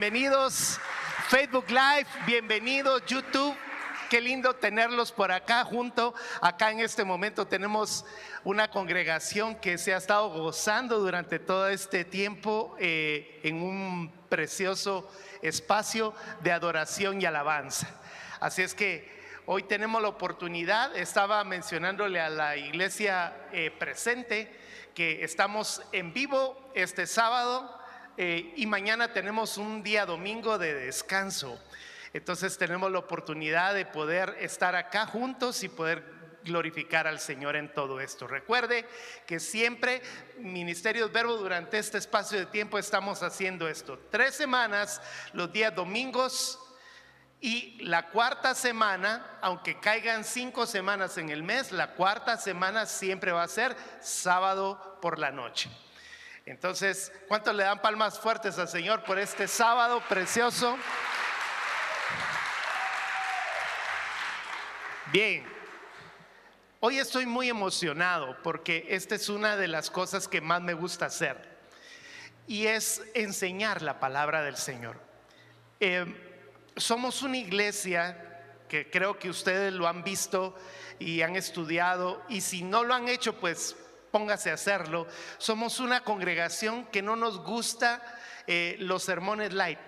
Bienvenidos Facebook Live, bienvenidos YouTube. Qué lindo tenerlos por acá junto. Acá en este momento tenemos una congregación que se ha estado gozando durante todo este tiempo en un precioso espacio de adoración y alabanza. Así es que hoy tenemos la oportunidad, estaba mencionándole a la iglesia presente que estamos en vivo este sábado. Y mañana tenemos un día domingo de descanso. Entonces tenemos la oportunidad de poder estar acá juntos y poder glorificar al Señor en todo esto. Recuerde que siempre Ministerios Verbo durante este espacio de tiempo estamos haciendo esto. 3 semanas, los días domingos, y la cuarta semana, aunque caigan 5 semanas en el mes, la cuarta semana siempre va a ser sábado por la noche. Entonces, ¿cuántos le dan palmas fuertes al Señor por este sábado precioso? Bien, hoy estoy muy emocionado porque esta es una de las cosas que más me gusta hacer y es enseñar la palabra del Señor. Somos una iglesia que creo que ustedes lo han visto y han estudiado, y si no lo han hecho, pues póngase a hacerlo. Somos una congregación que no nos gusta los sermones light,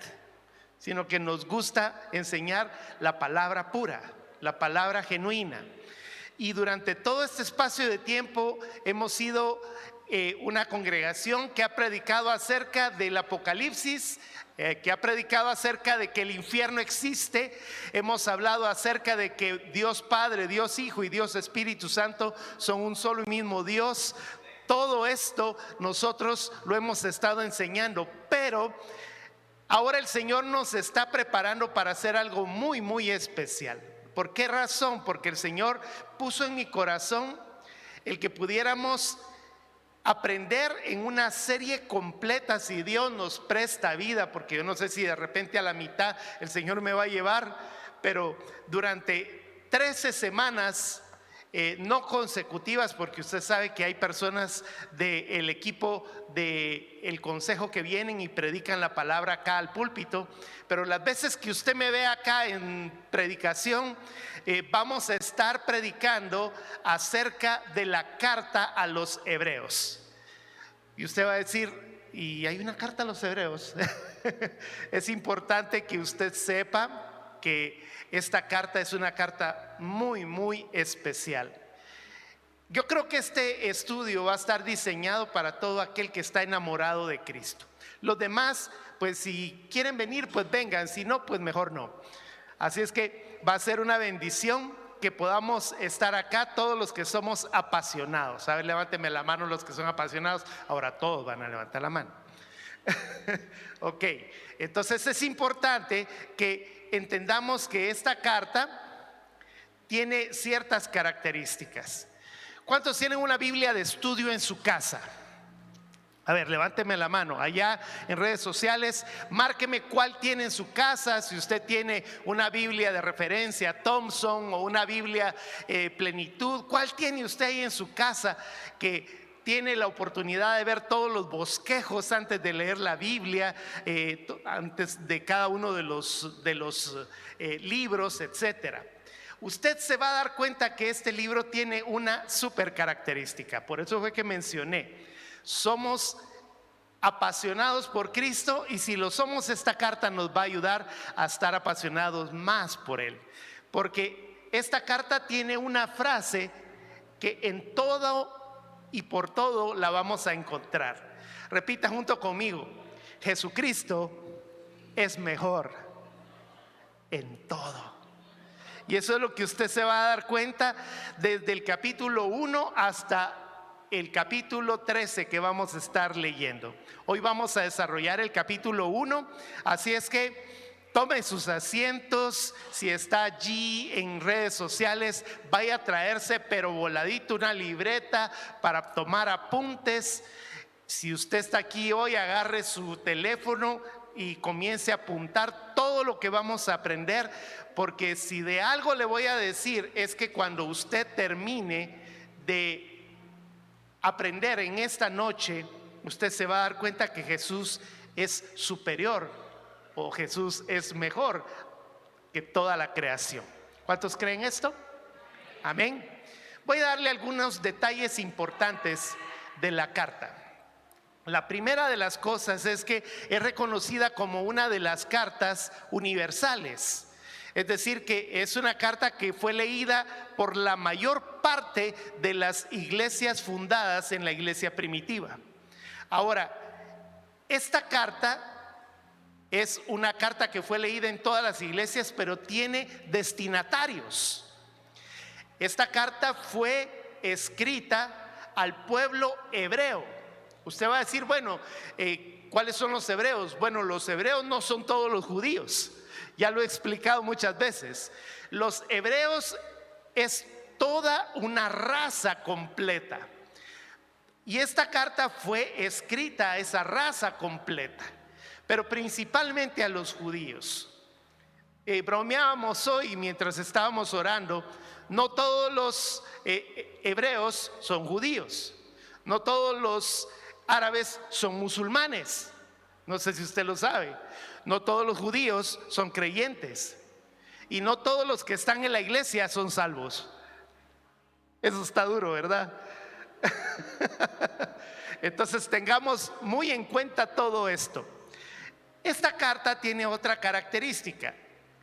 sino que nos gusta enseñar la palabra pura, la palabra genuina. Y durante todo este espacio de tiempo hemos sido una congregación que ha predicado acerca del Apocalipsis, que ha predicado acerca de que el infierno existe. Hemos hablado acerca de que Dios Padre, Dios Hijo y Dios Espíritu Santo son un solo y mismo Dios. Todo esto nosotros lo hemos estado enseñando, pero ahora el Señor nos está preparando para hacer algo muy, muy especial. ¿Por qué razón? Porque el Señor puso en mi corazón el que pudiéramos aprender en una serie completa, si Dios nos presta vida, porque yo no sé si de repente a la mitad el Señor me va a llevar, pero durante 13 semanas no consecutivas, porque usted sabe que hay personas del equipo del consejo que vienen y predican la palabra acá al púlpito, pero las veces que usted me ve acá en predicación, vamos a estar predicando acerca de la carta a los hebreos. Y usted va a decir, ¿y hay una carta a los hebreos? Es importante que usted sepa que esta carta es una carta muy, muy especial. Yo creo que este estudio va a estar diseñado para todo aquel que está enamorado de Cristo. Los demás, pues si quieren venir, pues vengan, si no, pues mejor no. Así es que va a ser una bendición que podamos estar acá todos los que somos apasionados. A ver, levánteme la mano los que son apasionados. Ahora todos van a levantar la mano. Ok, entonces es importante que entendamos que esta carta tiene ciertas características. ¿Cuántos tienen una Biblia de estudio en su casa? A ver, levánteme la mano. Allá en redes sociales, márqueme cuál tiene en su casa. Si usted tiene una Biblia de referencia, Thompson, o una Biblia Plenitud, ¿cuál tiene usted ahí en su casa que tiene la oportunidad de ver todos los bosquejos antes de leer la Biblia, antes de cada uno de los libros, etcétera? Usted se va a dar cuenta que este libro tiene una super característica. Por eso fue que mencioné, somos apasionados por Cristo, y si lo somos, esta carta nos va a ayudar a estar apasionados más por Él. Porque esta carta tiene una frase que en todo y por todo la vamos a encontrar. Repita junto conmigo: Jesucristo es mejor en todo. Y eso es lo que usted se va a dar cuenta desde el capítulo 1 hasta el capítulo 13 que vamos a estar leyendo. Hoy vamos a desarrollar el capítulo 1, así es que tome sus asientos. Si está allí en redes sociales, vaya a traerse pero voladito una libreta para tomar apuntes. Si usted está aquí hoy, agarre su teléfono y comience a apuntar todo lo que vamos a aprender, porque si de algo le voy a decir es que cuando usted termine de aprender en esta noche, usted se va a dar cuenta que Jesús es superior o Jesús es mejor que toda la creación. ¿Cuántos creen esto? Amén. Voy a darle algunos detalles importantes de la carta. La primera de las cosas es que es reconocida como una de las cartas universales. Es decir, que es una carta que fue leída por la mayor parte de las iglesias fundadas en la iglesia primitiva. Ahora, esta carta es una carta que fue leída en todas las iglesias, pero tiene destinatarios. Esta carta fue escrita al pueblo hebreo. Usted va a decir, bueno, ¿cuáles son los hebreos? Bueno, los hebreos no son todos los judíos. Ya lo he explicado muchas veces. Los hebreos es toda una raza completa. Y esta carta fue escrita a esa raza completa, pero principalmente a los judíos. Bromeábamos hoy mientras estábamos orando, no todos los hebreos son judíos, no todos los árabes son musulmanes, no sé si usted lo sabe, no todos los judíos son creyentes y no todos los que están en la iglesia son salvos. Eso está duro, ¿verdad? Entonces tengamos muy en cuenta todo esto. Esta carta tiene otra característica.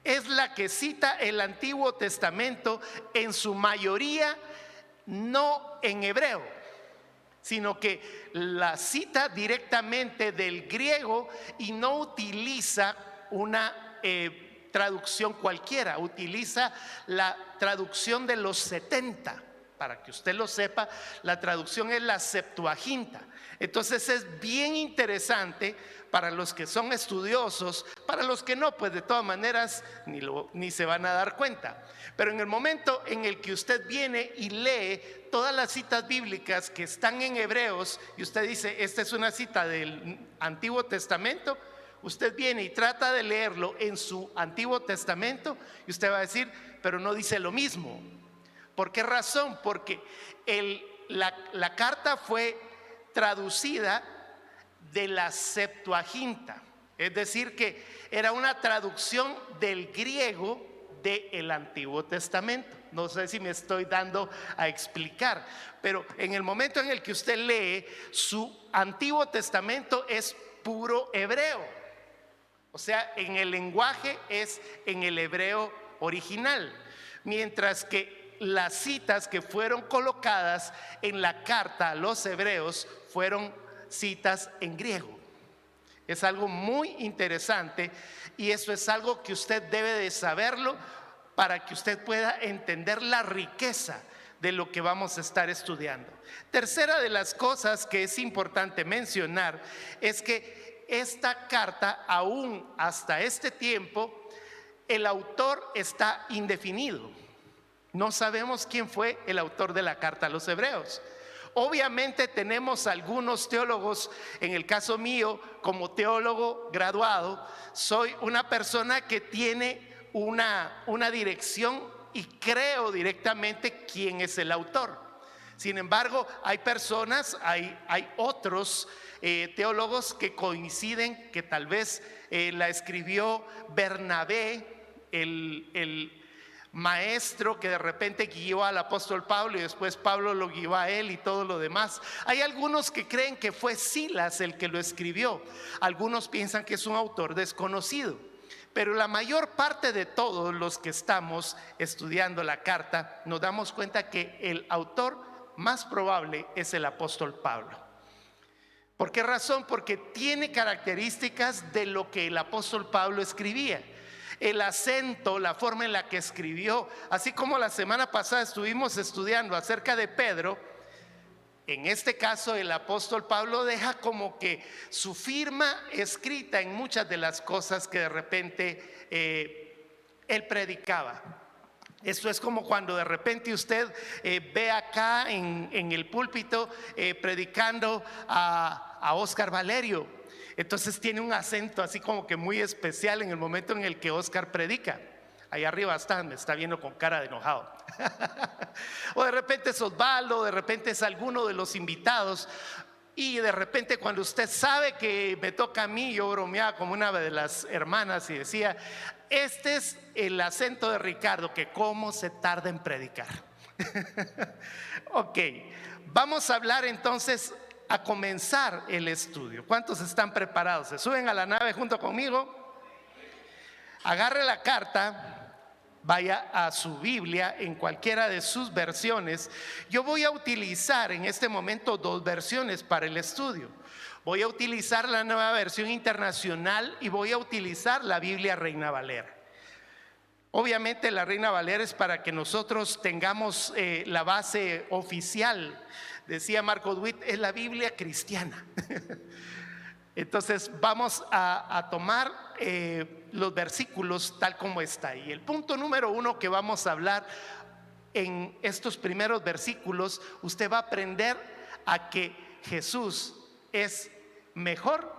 Es la que cita el Antiguo Testamento en su mayoría, no en hebreo, sino que la cita directamente del griego y no utiliza una traducción cualquiera, utiliza la traducción de los 70. Para que usted lo sepa, la traducción es la Septuaginta. Entonces es bien interesante para los que son estudiosos. Para los que no, pues de todas maneras ni se van a dar cuenta. Pero en el momento en el que usted viene y lee todas las citas bíblicas que están en hebreos, y usted dice, esta es una cita del Antiguo Testamento, usted viene y trata de leerlo en su Antiguo Testamento y usted va a decir, pero no dice lo mismo. ¿Por qué razón? Porque la carta fue traducida de la Septuaginta, es decir que era una traducción del griego del Antiguo Testamento. No sé si me estoy dando a explicar, pero en el momento en el que usted lee, su Antiguo Testamento es puro hebreo, o sea, en el lenguaje es en el hebreo original, mientras que las citas que fueron colocadas en la carta a los hebreos fueron citas en griego. Es algo muy interesante y eso es algo que usted debe de saberlo para que usted pueda entender la riqueza de lo que vamos a estar estudiando. Tercera de las cosas que es importante mencionar es que esta carta, aún hasta este tiempo, el autor está indefinido. No sabemos quién fue el autor de la carta a los hebreos. Obviamente tenemos algunos teólogos, en el caso mío, como teólogo graduado, soy una persona que tiene una dirección y creo directamente quién es el autor. Sin embargo, hay personas, hay otros teólogos que coinciden que tal vez la escribió Bernabé, el maestro que de repente guió al apóstol Pablo y después Pablo lo guió a él y todo lo demás. Hay algunos que creen que fue Silas el que lo escribió. Algunos piensan que es un autor desconocido. Pero la mayor parte de todos los que estamos estudiando la carta nos damos cuenta que el autor más probable es el apóstol Pablo. ¿Por qué razón? Porque tiene características de lo que el apóstol Pablo escribía. El acento, la forma en la que escribió, así como la semana pasada estuvimos estudiando acerca de Pedro, en este caso el apóstol Pablo deja como que su firma escrita en muchas de las cosas que de repente él predicaba. Esto es como cuando de repente usted ve acá en el púlpito predicando a Oscar Valerio. Entonces tiene un acento así como que muy especial en el momento en el que Oscar predica. Ahí arriba me está viendo con cara de enojado. O de repente es Osvaldo, de repente es alguno de los invitados. Y de repente cuando usted sabe que me toca a mí, yo bromeaba como una de las hermanas y decía: este es el acento de Ricardo, que cómo se tarda en predicar. Ok, vamos a hablar entonces, a comenzar el estudio. ¿Cuántos están preparados? ¿Se suben a la nave junto conmigo? Agarre la carta. Vaya a su Biblia en cualquiera de sus versiones. Yo voy a utilizar en este momento dos versiones para el estudio. Voy a utilizar la Nueva Versión Internacional y voy a utilizar la Biblia Reina Valera. Obviamente la Reina Valera es para que nosotros tengamos la base oficial. Decía Marco Witt, es la Biblia cristiana. Entonces vamos a tomar los versículos tal como está. Y el punto número 1 que vamos a hablar en estos primeros versículos, usted va a aprender a que Jesús es mejor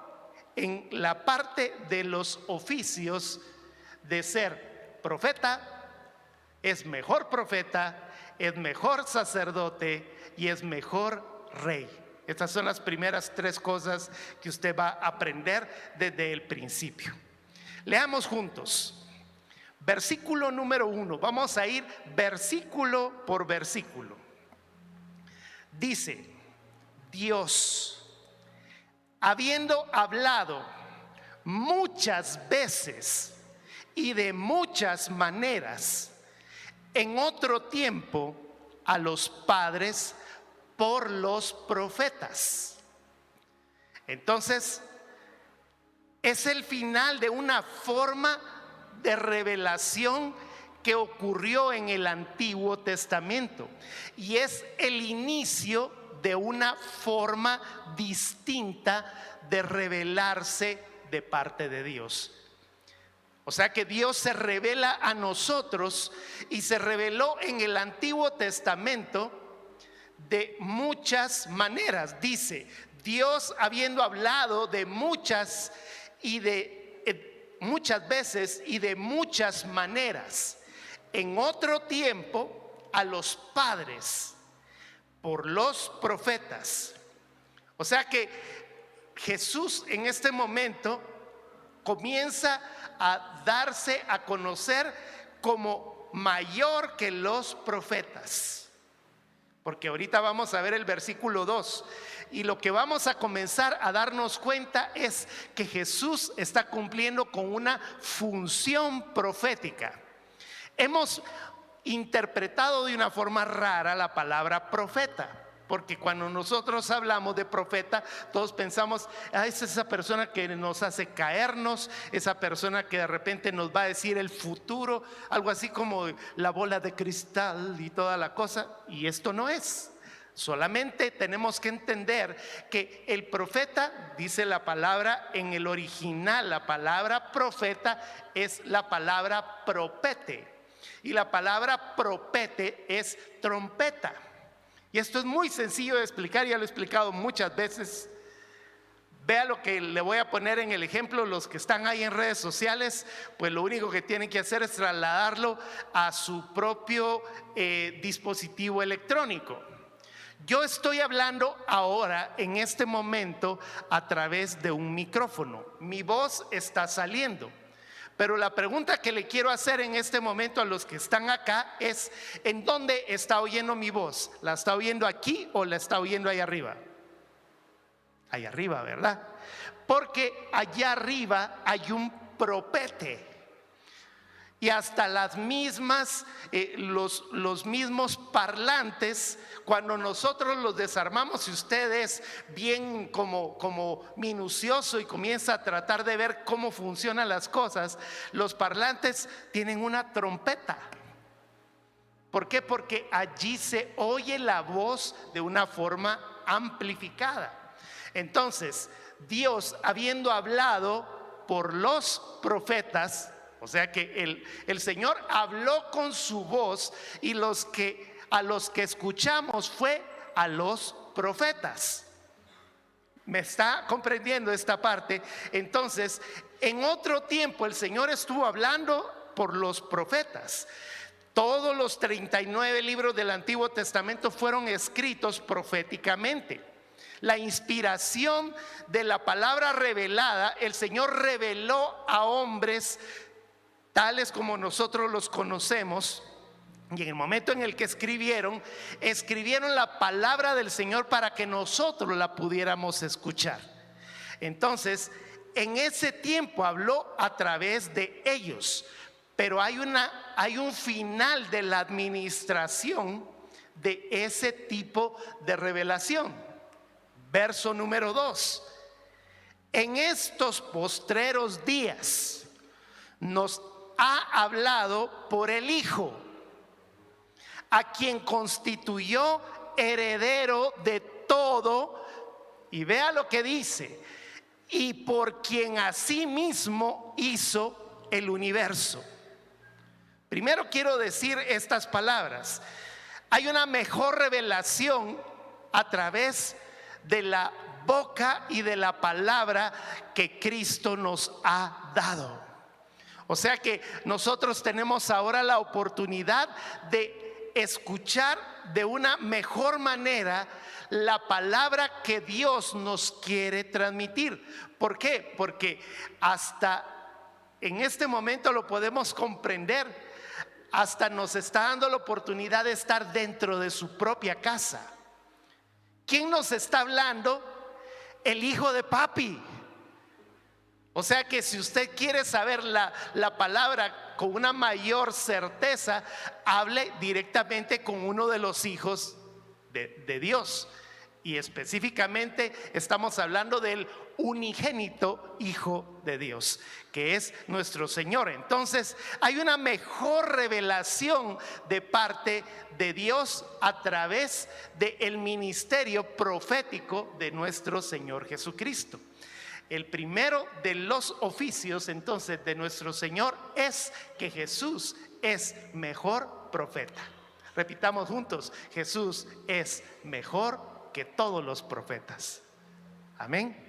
en la parte de los oficios de ser profeta, es mejor profeta, es mejor sacerdote y es mejor rey. Estas son las primeras 3 cosas que usted va a aprender desde el principio. Leamos juntos. Versículo número 1. Vamos a ir versículo por versículo. Dice: Dios, habiendo hablado muchas veces y de muchas maneras en otro tiempo a los padres por los profetas. Entonces, es el final de una forma de revelación que ocurrió en el Antiguo Testamento y es el inicio de una forma distinta de revelarse de parte de Dios. O sea que Dios se revela a nosotros y se reveló en el Antiguo Testamento de muchas maneras. Dice: Dios, habiendo hablado de muchas veces y de muchas maneras en otro tiempo a los padres por los profetas. O sea que Jesús en este momento comienza a darse a conocer como mayor que los profetas. Porque ahorita vamos a ver el versículo 2 y lo que vamos a comenzar a darnos cuenta es que Jesús está cumpliendo con una función profética. Hemos interpretado de una forma rara la palabra profeta, porque cuando nosotros hablamos de profeta, todos pensamos: es esa persona que nos hace caernos, esa persona que de repente nos va a decir el futuro, algo así como la bola de cristal y toda la cosa. Y esto no es. Solamente tenemos que entender que el profeta, dice la palabra en el original, la palabra profeta es la palabra propete, y la palabra propete es trompeta. Y esto es muy sencillo de explicar, ya lo he explicado muchas veces. Vea lo que le voy a poner en el ejemplo. Los que están ahí en redes sociales, pues lo único que tienen que hacer es trasladarlo a su propio dispositivo electrónico. Yo estoy hablando ahora, en este momento, a través de un micrófono. Mi voz está saliendo. Pero la pregunta que le quiero hacer en este momento a los que están acá es: ¿en dónde está oyendo mi voz? ¿La está oyendo aquí o la está oyendo ahí arriba? Ahí arriba, ¿verdad? Porque allá arriba hay un propete. Y hasta las mismas, los mismos parlantes, cuando nosotros los desarmamos, si usted es bien como minucioso y comienza a tratar de ver cómo funcionan las cosas, los parlantes tienen una trompeta. ¿Por qué? Porque allí se oye la voz de una forma amplificada. Entonces, Dios, habiendo hablado por los profetas, o sea que el Señor habló con su voz, y a los que escuchamos fue a los profetas. ¿Me está comprendiendo esta parte? Entonces, en otro tiempo el Señor estuvo hablando por los profetas. Todos los 39 libros del Antiguo Testamento fueron escritos proféticamente. la inspiración de la palabra revelada, el Señor reveló a hombres tales como nosotros los conocemos. Y en el momento en el que escribieron la palabra del Señor para que nosotros la pudiéramos escuchar. Entonces, en ese tiempo habló a través de ellos. Pero hay un final de la administración de ese tipo de revelación. Verso número 2. En estos postreros días nos ha hablado por el Hijo, a quien constituyó heredero de todo, y vea lo que dice, y por quien asimismo hizo el universo. Primero quiero decir estas palabras: hay una mejor revelación a través de la boca y de la palabra que Cristo nos ha dado. O sea que nosotros tenemos ahora la oportunidad de escuchar de una mejor manera la palabra que Dios nos quiere transmitir. ¿Por qué? Porque hasta en este momento lo podemos comprender. Hasta nos está dando la oportunidad de estar dentro de su propia casa. ¿Quién nos está hablando? El Hijo de Papi. O sea que si usted quiere saber la palabra con una mayor certeza, hable directamente con uno de los hijos de Dios. Y específicamente estamos hablando del unigénito Hijo de Dios, que es nuestro Señor. Entonces hay una mejor revelación de parte de Dios a través del ministerio profético de nuestro Señor Jesucristo. El primero de los oficios entonces de nuestro Señor es que Jesús es mejor profeta. Repitamos juntos: Jesús es mejor que todos los profetas. Amén.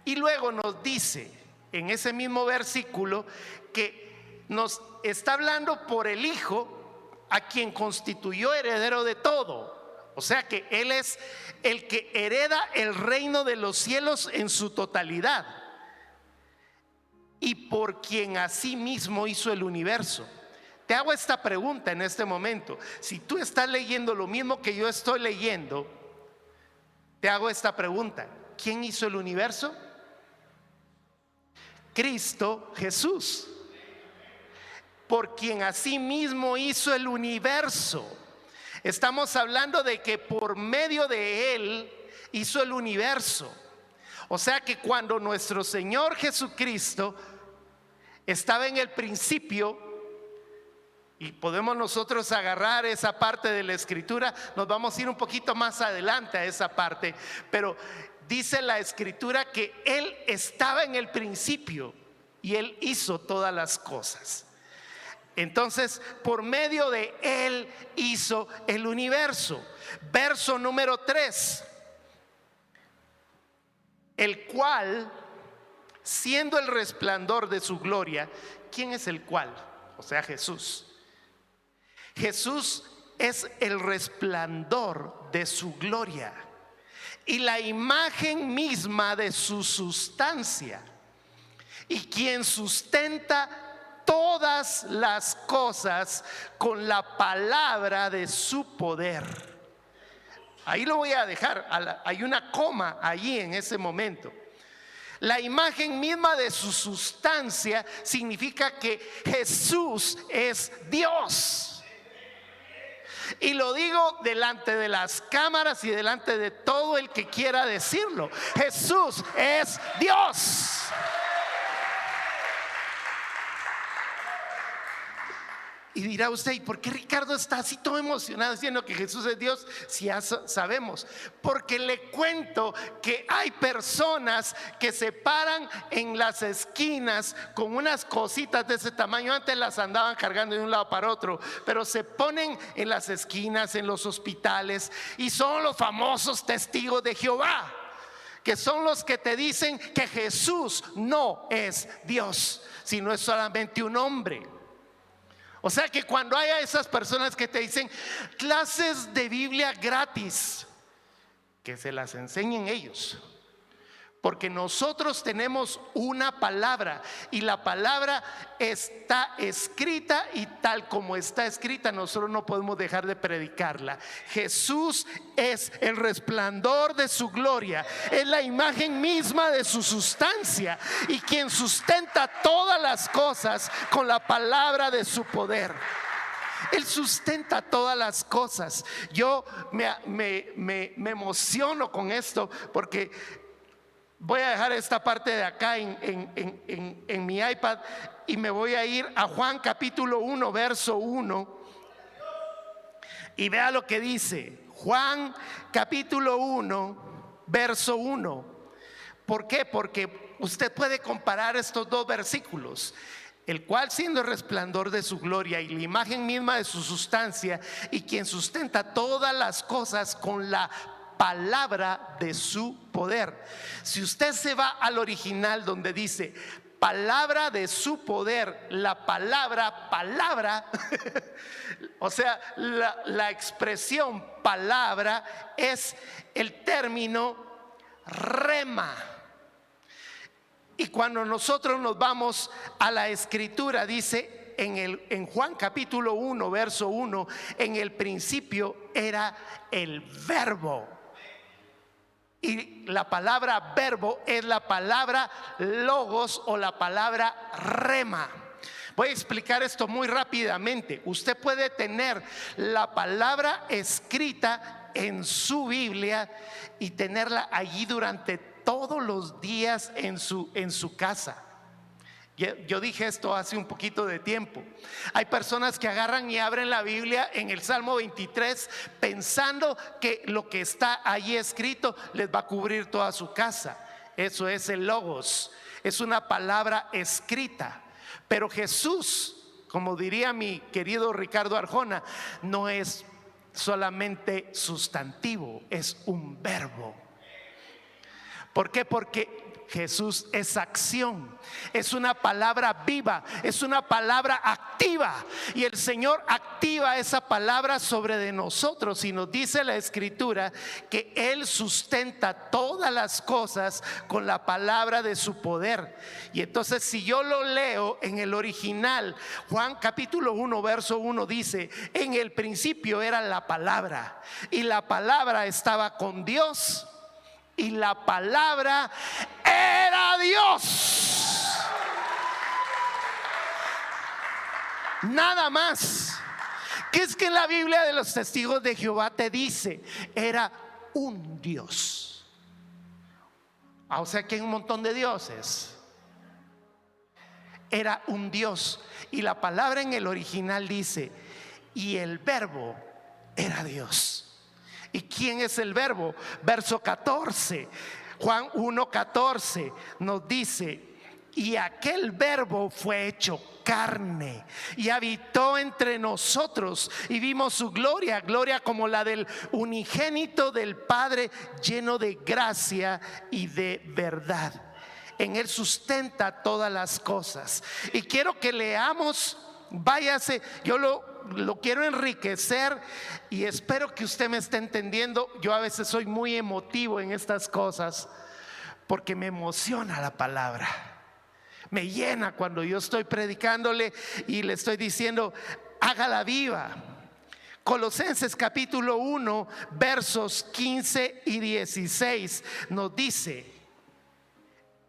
Y luego nos dice en ese mismo versículo que nos está hablando por el Hijo, a quien constituyó heredero de todo. O sea que Él es el que hereda el reino de los cielos en su totalidad, y por quien asimismo hizo el universo. Te hago esta pregunta en este momento. Si tú estás leyendo lo mismo que yo estoy leyendo, te hago esta pregunta: ¿quién hizo el universo? Cristo Jesús, por quien asimismo hizo el universo. Estamos hablando de que por medio de Él hizo el universo. O sea que cuando nuestro Señor Jesucristo estaba en el principio, y podemos nosotros agarrar esa parte de la Escritura, nos vamos a ir un poquito más adelante a esa parte, pero dice la Escritura que Él estaba en el principio y Él hizo todas las cosas. Entonces, por medio de Él hizo el universo. Verso número 3. El cual, siendo el resplandor de su gloria. ¿Quién es el cual? O sea, Jesús. Jesús es el resplandor de su gloria y la imagen misma de su sustancia, y quien sustenta todas las cosas con la palabra de su poder. Ahí lo voy a dejar, hay una coma allí en ese momento. La imagen misma de su sustancia significa que Jesús es Dios. Y lo digo delante de las cámaras y delante de todo el que quiera decirlo: Jesús es Dios. Y dirá usted: ¿y por qué Ricardo está así todo emocionado diciendo que Jesús es Dios? Si ya sabemos. Porque le cuento que hay personas que se paran en las esquinas con unas cositas de ese tamaño. Antes las andaban cargando de un lado para otro, pero se ponen en las esquinas, en los hospitales, y son los famosos testigos de Jehová, que son los que te dicen que Jesús no es Dios, sino es solamente un hombre. O sea que cuando haya esas personas que te dicen clases de Biblia gratis, que se las enseñen ellos. Porque nosotros tenemos una palabra y la palabra está escrita, y tal como está escrita nosotros no podemos dejar de predicarla. Jesús es el resplandor de su gloria, es la imagen misma de su sustancia, y quien sustenta todas las cosas con la palabra de su poder. Él sustenta todas las cosas. Yo me emociono con esto, porque voy a dejar esta parte de acá en mi iPad y me voy a ir a Juan capítulo 1, verso 1. Y vea lo que dice Juan capítulo 1, verso 1. ¿Por qué? Porque usted puede comparar estos dos versículos. El cual, siendo el resplandor de su gloria y la imagen misma de su sustancia, y quien sustenta todas las cosas con la palabra de su poder. Si usted se va al original donde dice palabra de su poder, la palabra o sea, la expresión palabra es el término rema. Y cuando nosotros nos vamos a la escritura, dice en Juan capítulo 1, verso 1, en el principio era el verbo. Y la palabra verbo es la palabra logos o la palabra rema. Voy a explicar esto muy rápidamente. Usted puede tener la palabra escrita en su Biblia y tenerla allí durante todos los días en su casa. Yo dije esto hace un poquito de tiempo. Hay personas que agarran y abren la Biblia en el Salmo 23 pensando que lo que está allí escrito les va a cubrir toda su casa. Eso es el logos, es una palabra escrita. Pero Jesús, como diría mi querido Ricardo Arjona, no es solamente sustantivo, es un verbo. ¿Por qué? Porque Jesús es acción, es una palabra viva, es una palabra activa, y el Señor activa esa palabra sobre de nosotros, y nos dice la Escritura que Él sustenta todas las cosas con la palabra de su poder. Y entonces, si yo lo leo en el original, Juan capítulo 1, verso 1 dice: en el principio era la palabra, y la palabra estaba con Dios, y la palabra era Dios. Nada más. Que es que en la Biblia de los Testigos de Jehová te dice: era un Dios. O sea que hay un montón de dioses. Era un Dios. Y la palabra en el original dice: y el verbo era Dios. ¿Y quién es el verbo? Verso 14, Juan 1:14 nos dice: y aquel verbo fue hecho carne y habitó entre nosotros, y vimos su gloria, gloria como la del unigénito del Padre, lleno de gracia y de verdad. En él sustenta todas las cosas. Y quiero que leamos, váyase, yo lo quiero enriquecer, y espero que usted me esté entendiendo. Yo a veces soy muy emotivo en estas cosas porque me emociona la palabra, me llena cuando yo estoy predicándole y le estoy diciendo: hágala viva. Colosenses capítulo 1, versos 15 y 16 nos dice: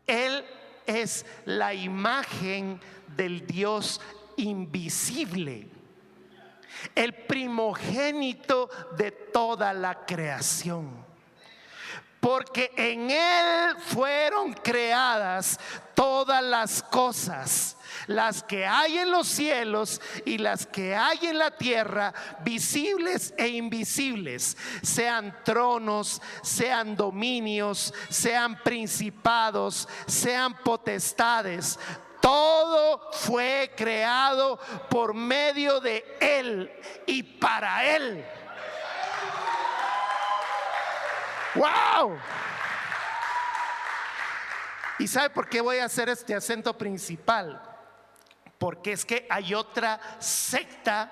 Él es la imagen del Dios invisible, el primogénito de toda la creación, porque en Él fueron creadas todas las cosas, las que hay en los cielos y las que hay en la tierra, visibles e invisibles, sean tronos, sean dominios, sean principados, sean potestades. Todo fue creado por medio de Él y para Él. ¡Wow! ¿Y sabe por qué voy a hacer este acento principal? Porque es que hay otra secta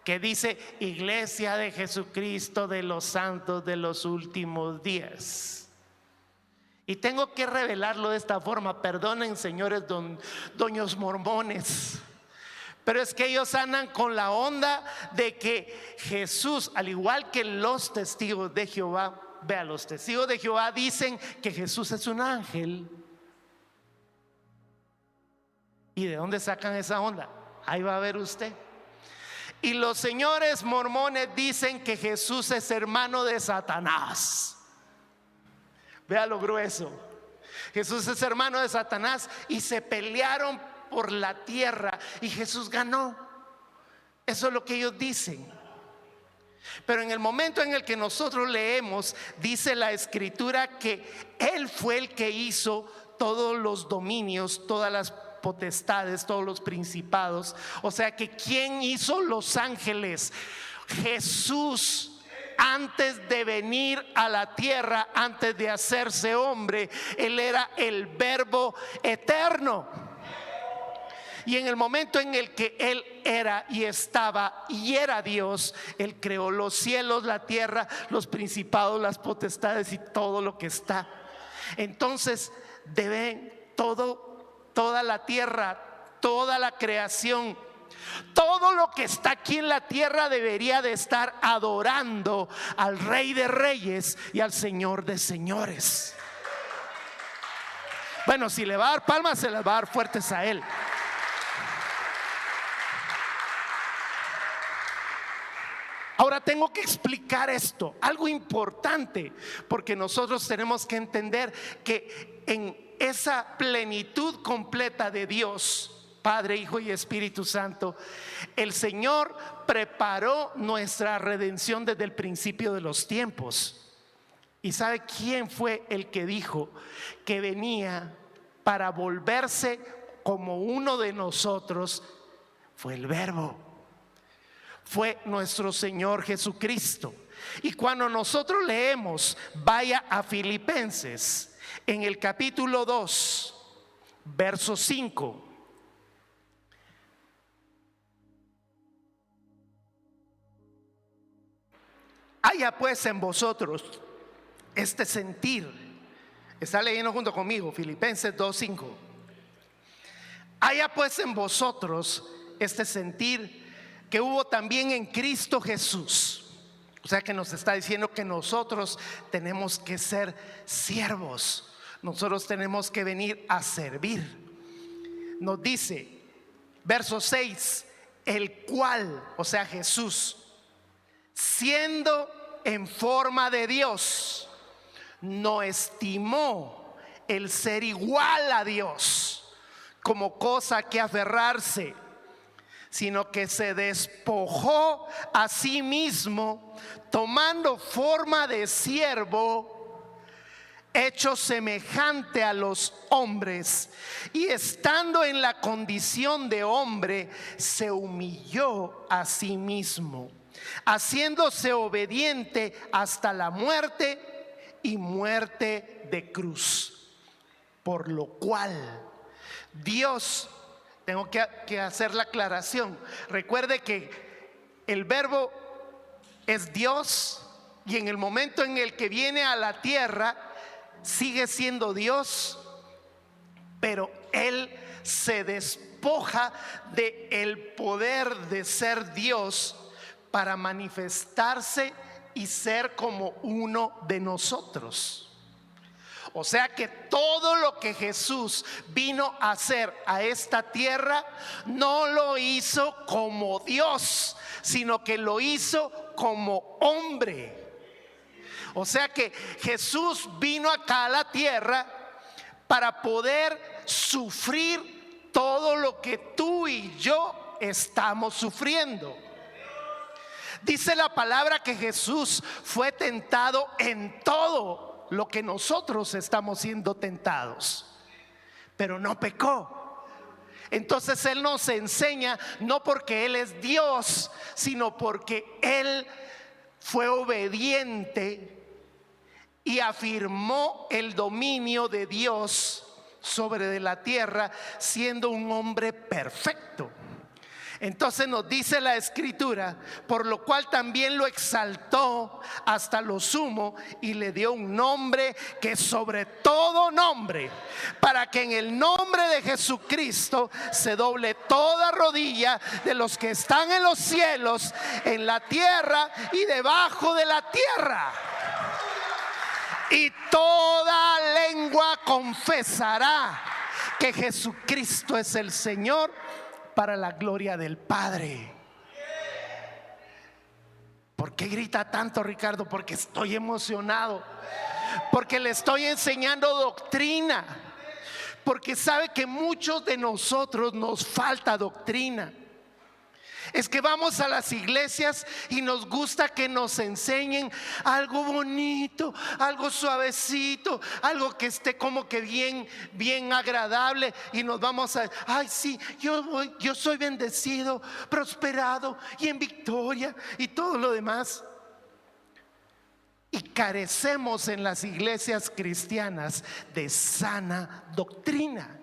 que dice Iglesia de Jesucristo de los Santos de los Últimos Días. Y tengo que revelarlo de esta forma, perdonen señores doños mormones, pero es que ellos andan con la onda de que Jesús, al igual que los testigos de Jehová, vea, los testigos de Jehová dicen que Jesús es un ángel. ¿Y de dónde sacan esa onda? Ahí va a ver usted. Y los señores mormones dicen que Jesús es hermano de Satanás. Vea lo grueso. Jesús es hermano de Satanás y se pelearon por la tierra y Jesús ganó. Eso es lo que ellos dicen. Pero en el momento en el que nosotros leemos, dice la escritura que Él fue el que hizo todos los dominios, todas las potestades, todos los principados. O sea que ¿quién hizo los ángeles? Jesús. Antes de venir a la tierra, antes de hacerse hombre, Él era el Verbo eterno. Y en el momento en el que Él era y estaba y era Dios, Él creó los cielos, la tierra, los principados, las potestades y todo lo que está. Entonces deben toda la tierra, toda la creación, todo lo que está aquí en la tierra debería de estar adorando al Rey de Reyes y al Señor de Señores. Bueno, si le va a dar palmas, se las va a dar fuertes a Él. Ahora tengo que explicar esto, algo importante, porque nosotros tenemos que entender que en esa plenitud completa de Dios, Padre, Hijo y Espíritu Santo, el Señor preparó nuestra redención desde el principio de los tiempos. ¿Y sabe quién fue el que dijo que venía para volverse como uno de nosotros? Fue el Verbo, fue nuestro Señor Jesucristo. Y cuando nosotros leemos, vaya a Filipenses, en el capítulo 2, verso 5. Haya pues en vosotros este sentir. Está leyendo junto conmigo Filipenses 2:5. Haya pues en vosotros este sentir que hubo también en Cristo Jesús. O sea que nos está diciendo que nosotros tenemos que ser siervos. Nosotros tenemos que venir a servir. Nos dice, verso 6, el cual, o sea Jesús, siendo en forma de Dios, no estimó el ser igual a Dios como cosa que aferrarse, sino que se despojó a sí mismo, tomando forma de siervo, hecho semejante a los hombres, y estando en la condición de hombre, se humilló a sí mismo, haciéndose obediente hasta la muerte y muerte de cruz. Por lo cual Dios, tengo que hacer la aclaración, recuerde que el Verbo es Dios, y en el momento en el que viene a la tierra sigue siendo Dios, pero Él se despoja del poder de ser Dios para manifestarse y ser como uno de nosotros. O sea que todo lo que Jesús vino a hacer a esta tierra no lo hizo como Dios, sino que lo hizo como hombre. O sea que Jesús vino acá a la tierra para poder sufrir todo lo que tú y yo estamos sufriendo. Dice la palabra que Jesús fue tentado en todo lo que nosotros estamos siendo tentados, pero no pecó. Entonces Él nos enseña, no porque Él es Dios, sino porque Él fue obediente y afirmó el dominio de Dios sobre de la tierra, siendo un hombre perfecto. Entonces nos dice la Escritura: por lo cual también lo exaltó hasta lo sumo y le dio un nombre que es sobre todo nombre, para que en el nombre de Jesucristo se doble toda rodilla de los que están en los cielos, en la tierra y debajo de la tierra, y toda lengua confesará que Jesucristo es el Señor, para la gloria del Padre. ¿Por qué grita tanto, Ricardo? Porque estoy emocionado, porque le estoy enseñando doctrina, porque sabe que muchos de nosotros nos falta doctrina. Es que vamos a las iglesias y nos gusta que nos enseñen algo bonito, algo suavecito, algo que esté como que bien agradable, y nos vamos a, ay sí, yo soy bendecido, prosperado y en victoria y todo lo demás. Y carecemos en las iglesias cristianas de sana doctrina.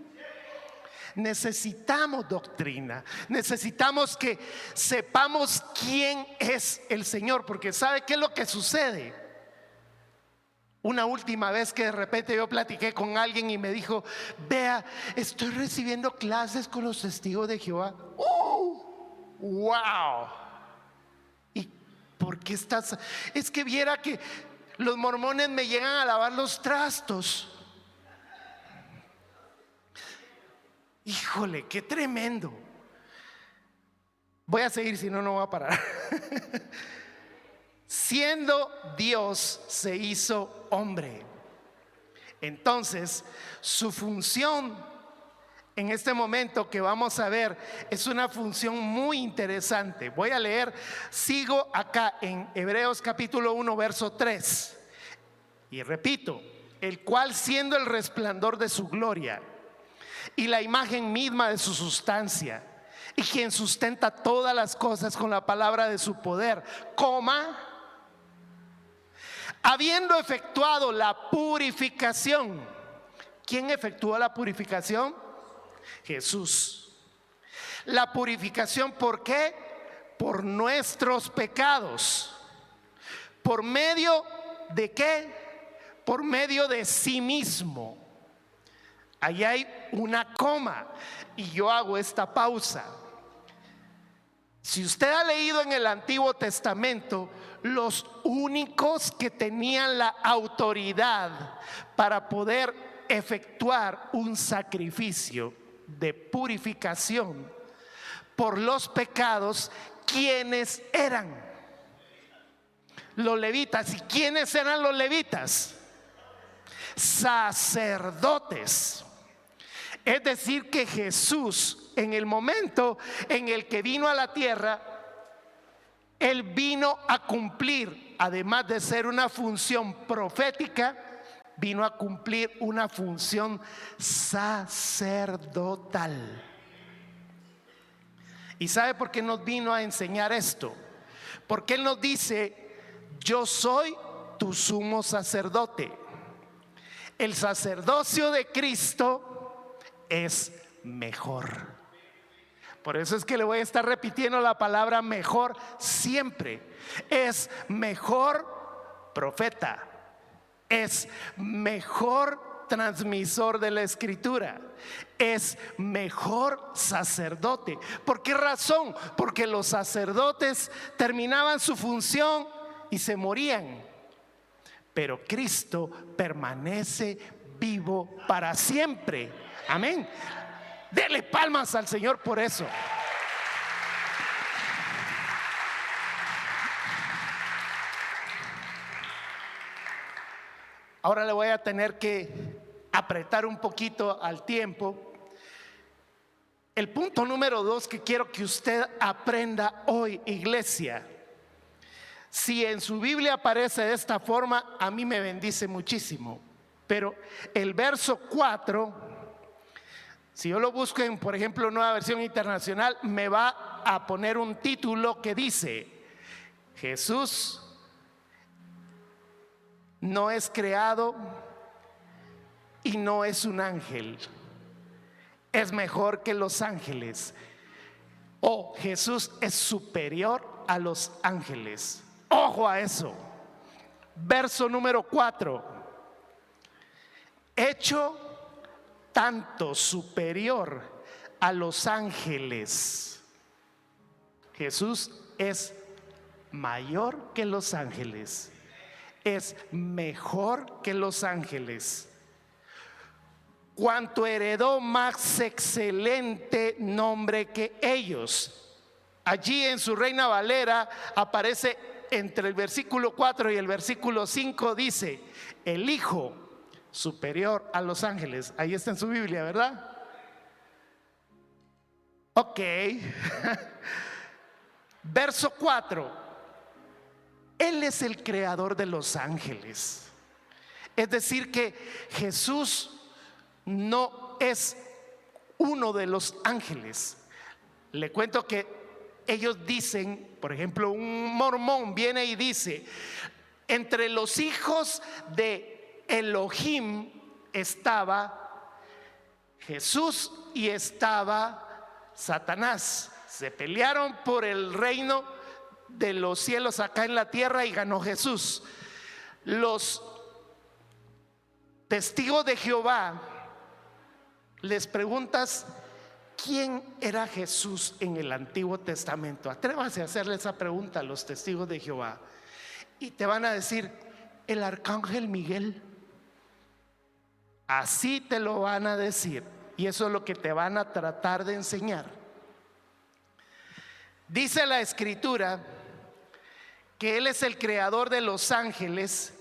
Necesitamos doctrina, necesitamos que sepamos quién es el Señor, porque ¿sabe qué es lo que sucede? Una última vez que de repente yo platiqué con alguien y me dijo: vea, estoy recibiendo clases con los testigos de Jehová. ¡Wow! ¿Y por qué estás? Es que viera que los mormones me llegan a lavar los trastos. Híjole, qué tremendo. Voy a seguir, si no, no voy a parar. Siendo Dios, se hizo hombre. Entonces, su función en este momento que vamos a ver es una función muy interesante. Voy a leer, sigo acá en Hebreos capítulo 1, verso 3. Y repito: el cual, siendo el resplandor de su gloria y la imagen misma de su sustancia, y quien sustenta todas las cosas con la palabra de su poder, habiendo efectuado la purificación. ¿Quién efectuó la purificación? Jesús. La purificación, ¿por qué? Por nuestros pecados. ¿Por medio de qué? Por medio de sí mismo. Ahí hay una coma y yo hago esta pausa. Si usted ha leído en el Antiguo Testamento, los únicos que tenían la autoridad para poder efectuar un sacrificio de purificación por los pecados, ¿quiénes eran? Los levitas. ¿Y quiénes eran los levitas? Sacerdotes. Es decir, que Jesús, en el momento en el que vino a la tierra, Él vino a cumplir, además de ser una función profética, vino a cumplir una función sacerdotal. ¿Y sabe por qué nos vino a enseñar esto? Porque Él nos dice: yo soy tu sumo sacerdote. El sacerdocio de Cristo es mejor. Por eso es que le voy a estar repitiendo la palabra mejor siempre. Es mejor profeta, es mejor transmisor de la Escritura, es mejor sacerdote. ¿Por qué razón? Porque los sacerdotes terminaban su función y se morían, pero Cristo permanece vivo para siempre. Amén. Dele palmas al Señor por eso. Ahora le voy a tener que apretar un poquito al tiempo. El punto número 2 que quiero que usted aprenda hoy, iglesia, si en su Biblia aparece de esta forma, a mí me bendice muchísimo. Pero el verso 4, si yo lo busco en, por ejemplo, Nueva Versión Internacional, me va a poner un título que dice: Jesús no es creado y no es un ángel, es mejor que los ángeles. o Jesús es superior a los ángeles. Ojo a eso. Verso número 4. Hecho tanto superior a los ángeles. Jesús es mayor que los ángeles, es mejor que los ángeles. Cuanto heredó más excelente nombre que ellos. Allí en su Reina Valera aparece entre el versículo 4 y el versículo 5, dice: el Hijo superior a los ángeles. Ahí está en su Biblia, ¿verdad? Ok. Verso 4. Él es el creador de los ángeles. Es decir que Jesús no es uno de los ángeles. Le cuento que ellos dicen, por ejemplo, un mormón viene y dice: entre los hijos de Elohim estaba Jesús y estaba Satanás. Se pelearon por el reino de los cielos acá en la tierra y ganó Jesús. Los testigos de Jehová, les preguntas quién era Jesús en el Antiguo Testamento. Atrévase a hacerle esa pregunta a los testigos de Jehová y te van a decir: el arcángel Miguel. Así te lo van a decir, y eso es lo que te van a tratar de enseñar. Dice la Escritura que Él es el creador de los ángeles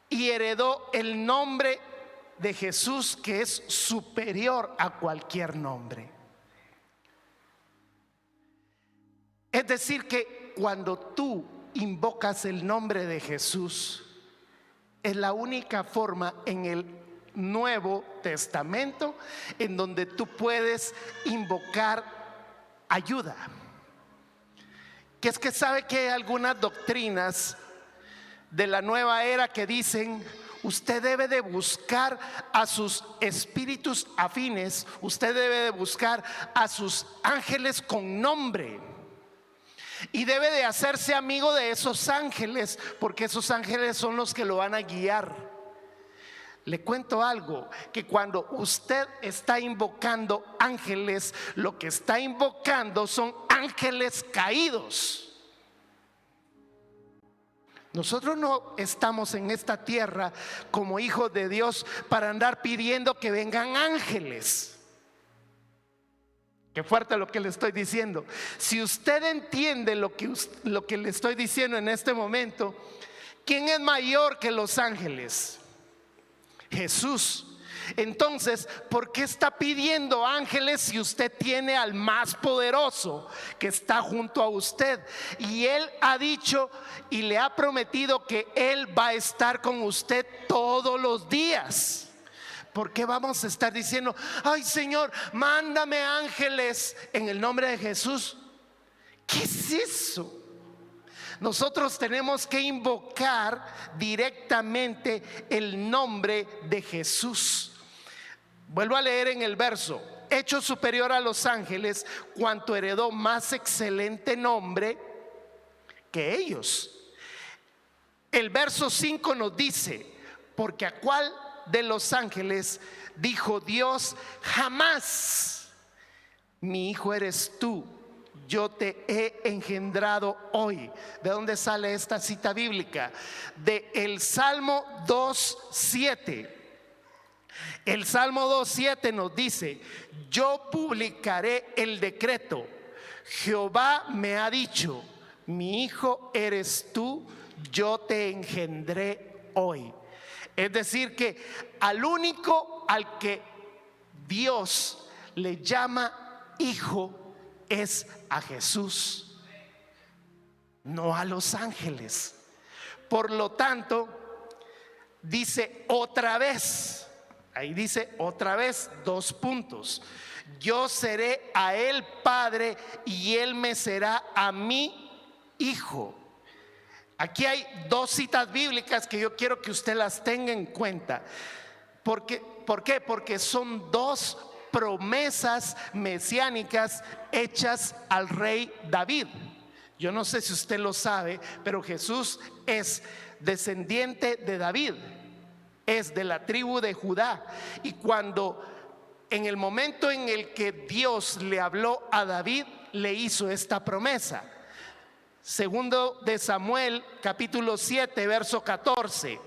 y heredó el nombre de Jesús, que es superior a cualquier nombre. Es decir que cuando tú invocas el nombre de Jesús, es la única forma en el Nuevo Testamento en donde tú puedes invocar ayuda. Que es que sabe que hay algunas doctrinas de la nueva era que dicen: usted debe de buscar a sus espíritus afines, usted debe de buscar a sus ángeles con nombre y debe de hacerse amigo de esos ángeles, porque esos ángeles son los que lo van a guiar. Le cuento algo, que cuando usted está invocando ángeles, lo que está invocando son ángeles caídos. Nosotros no estamos en esta tierra como hijos de Dios para andar pidiendo que vengan ángeles. Qué fuerte lo que le estoy diciendo. Si usted entiende lo que le estoy diciendo en este momento, ¿quién es mayor que los ángeles? Jesús. Entonces, ¿por qué está pidiendo ángeles si usted tiene al más poderoso que está junto a usted? Y Él ha dicho y le ha prometido que Él va a estar con usted todos los días. ¿Por qué vamos a estar diciendo: ay Señor, mándame ángeles en el nombre de Jesús? ¿Qué es eso? Nosotros tenemos que invocar directamente el nombre de Jesús. Vuelvo a leer en el verso: hecho superior a los ángeles, cuanto heredó más excelente nombre que ellos. El verso 5 nos dice: porque a cuál de los ángeles dijo Dios jamás: mi hijo eres tú, yo te he engendrado hoy. ¿De dónde sale esta cita bíblica? De el Salmo 2:7. El Salmo 2:7 nos dice: yo publicaré el decreto, Jehová me ha dicho, mi hijo eres tú, yo te engendré hoy. Es decir que al único al que Dios le llama hijo es a Jesús, no a los ángeles. Por lo tanto, dice otra vez, ahí dice otra vez, 2 puntos: yo seré a él padre y él me será a mí hijo. Aquí hay 2 citas bíblicas que yo quiero que usted las tenga en cuenta. ¿Por qué? Porque son 2 promesas mesiánicas hechas al rey David. Yo no sé si usted lo sabe, pero Jesús es descendiente de David, es de la tribu de Judá. Y cuando en el momento en el que Dios le habló a David, le hizo esta promesa. Segundo de Samuel, capítulo 7, verso 14.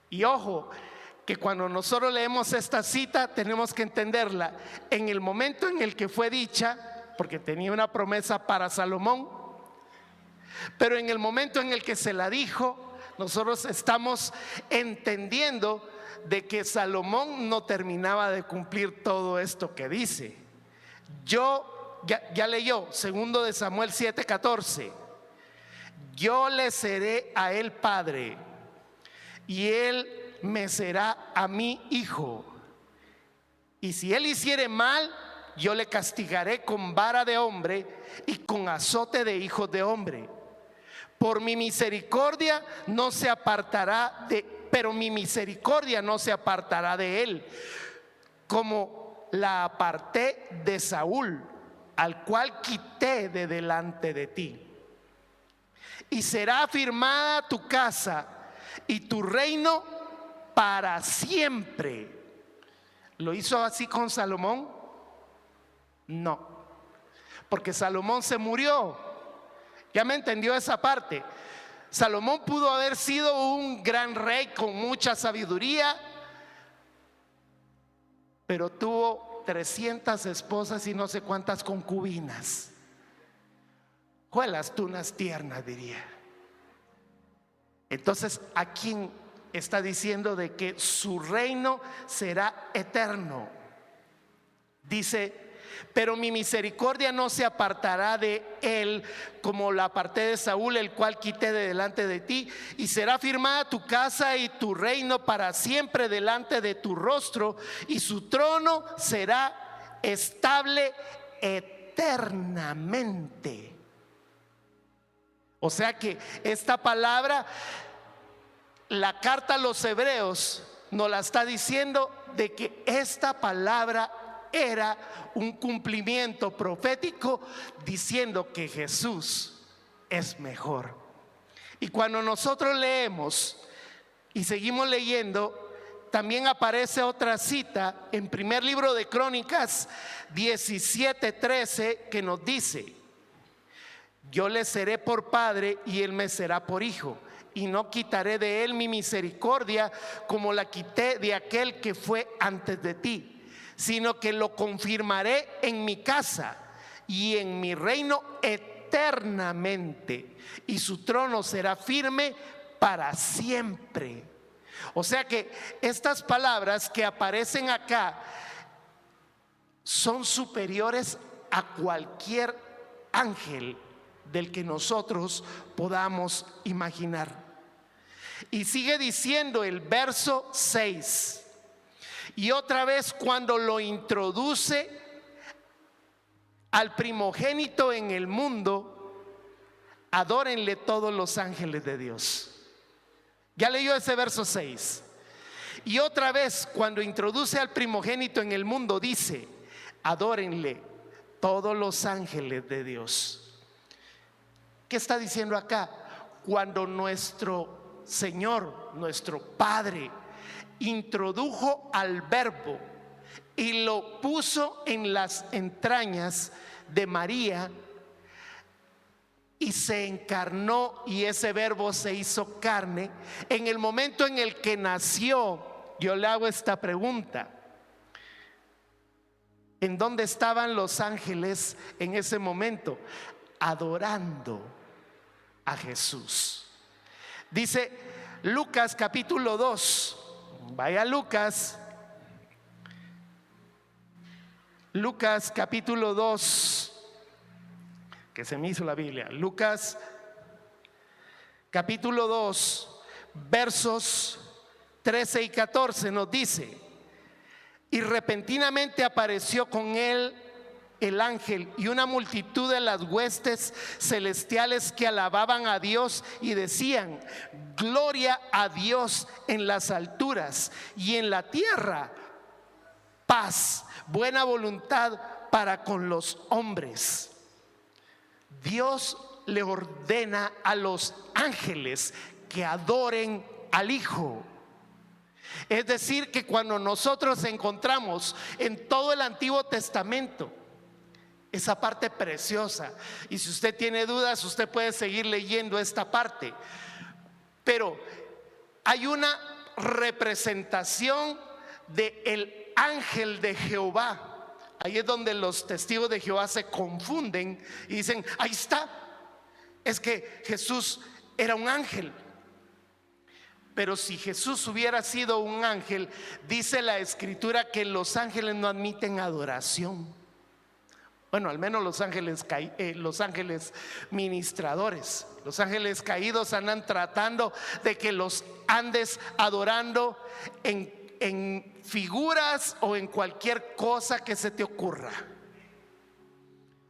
Y ojo, que cuando nosotros leemos esta cita tenemos que entenderla en el momento en el que fue dicha, porque tenía una promesa para Salomón, pero en el momento en el que se la dijo, nosotros estamos entendiendo de que Salomón no terminaba de cumplir todo esto que dice. Ya leyó, segundo de Samuel 7:14. Yo le seré a él padre, y él me será a mí hijo. Y si él hiciere mal, yo le castigaré con vara de hombre y con azote de hijos de hombre. Por mi misericordia no se apartará pero mi misericordia no se apartará de él, como la aparté de Saúl, al cual quité de delante de ti. Y será afirmada tu casa y tu reino para siempre. ¿Lo hizo así con Salomón? No, porque Salomón se murió. Ya me entendió esa parte. Salomón pudo haber sido un gran rey con mucha sabiduría, pero tuvo 300 esposas y no sé cuántas concubinas. Juelas tunas tiernas, diría. Entonces, ¿a quién está diciendo de que su reino será eterno? Dice: pero mi misericordia no se apartará de él, como la aparté de Saúl, el cual quité de delante de ti. Y será firmada tu casa y tu reino para siempre delante de tu rostro, y su trono será estable eternamente. O sea que esta palabra, la carta a los hebreos nos la está diciendo, de que esta palabra era un cumplimiento profético diciendo que Jesús es mejor. Y cuando nosotros leemos y seguimos leyendo, también aparece otra cita en primer libro de Crónicas 17:13, que nos dice: yo le seré por padre y él me será por hijo, y no quitaré de él mi misericordia como la quité de aquel que fue antes de ti, sino que lo confirmaré en mi casa y en mi reino eternamente, y su trono será firme para siempre. O sea que estas palabras que aparecen acá son superiores a cualquier ángel del que nosotros podamos imaginar. Y sigue diciendo el verso 6: y otra vez, cuando lo introduce al primogénito en el mundo, adórenle todos los ángeles de Dios. Ya leyó ese verso 6. Y otra vez, cuando introduce al primogénito en el mundo, dice: adórenle todos los ángeles de Dios. ¿Qué está diciendo acá? Cuando nuestro Señor, nuestro Padre, introdujo al Verbo y lo puso en las entrañas de María, y se encarnó, y ese Verbo se hizo carne, en el momento en el que nació, yo le hago esta pregunta: ¿en dónde estaban los ángeles en ese momento? Adorando a Jesús. Dice Lucas capítulo 2. Vaya Lucas capítulo 2, que se me hizo la Biblia. Lucas capítulo 2, versos 13 y 14 nos dice: y repentinamente apareció con él el ángel y una multitud de las huestes celestiales que alababan a Dios y decían: gloria a Dios en las alturas, y en la tierra paz, buena voluntad para con los hombres. Dios le ordena a los ángeles que adoren al Hijo. Es decir, que cuando nosotros encontramos en todo el Antiguo Testamento esa parte preciosa, y si usted tiene dudas, usted puede seguir leyendo esta parte, pero hay una representación del ángel de Jehová. Ahí es donde los testigos de Jehová se confunden y dicen: ahí está, es que Jesús era un ángel. Pero si Jesús hubiera sido un ángel, dice la Escritura que los ángeles no admiten adoración. Bueno, al menos los ángeles ministradores. Los ángeles caídos andan tratando de que los andes adorando en figuras o en cualquier cosa que se te ocurra.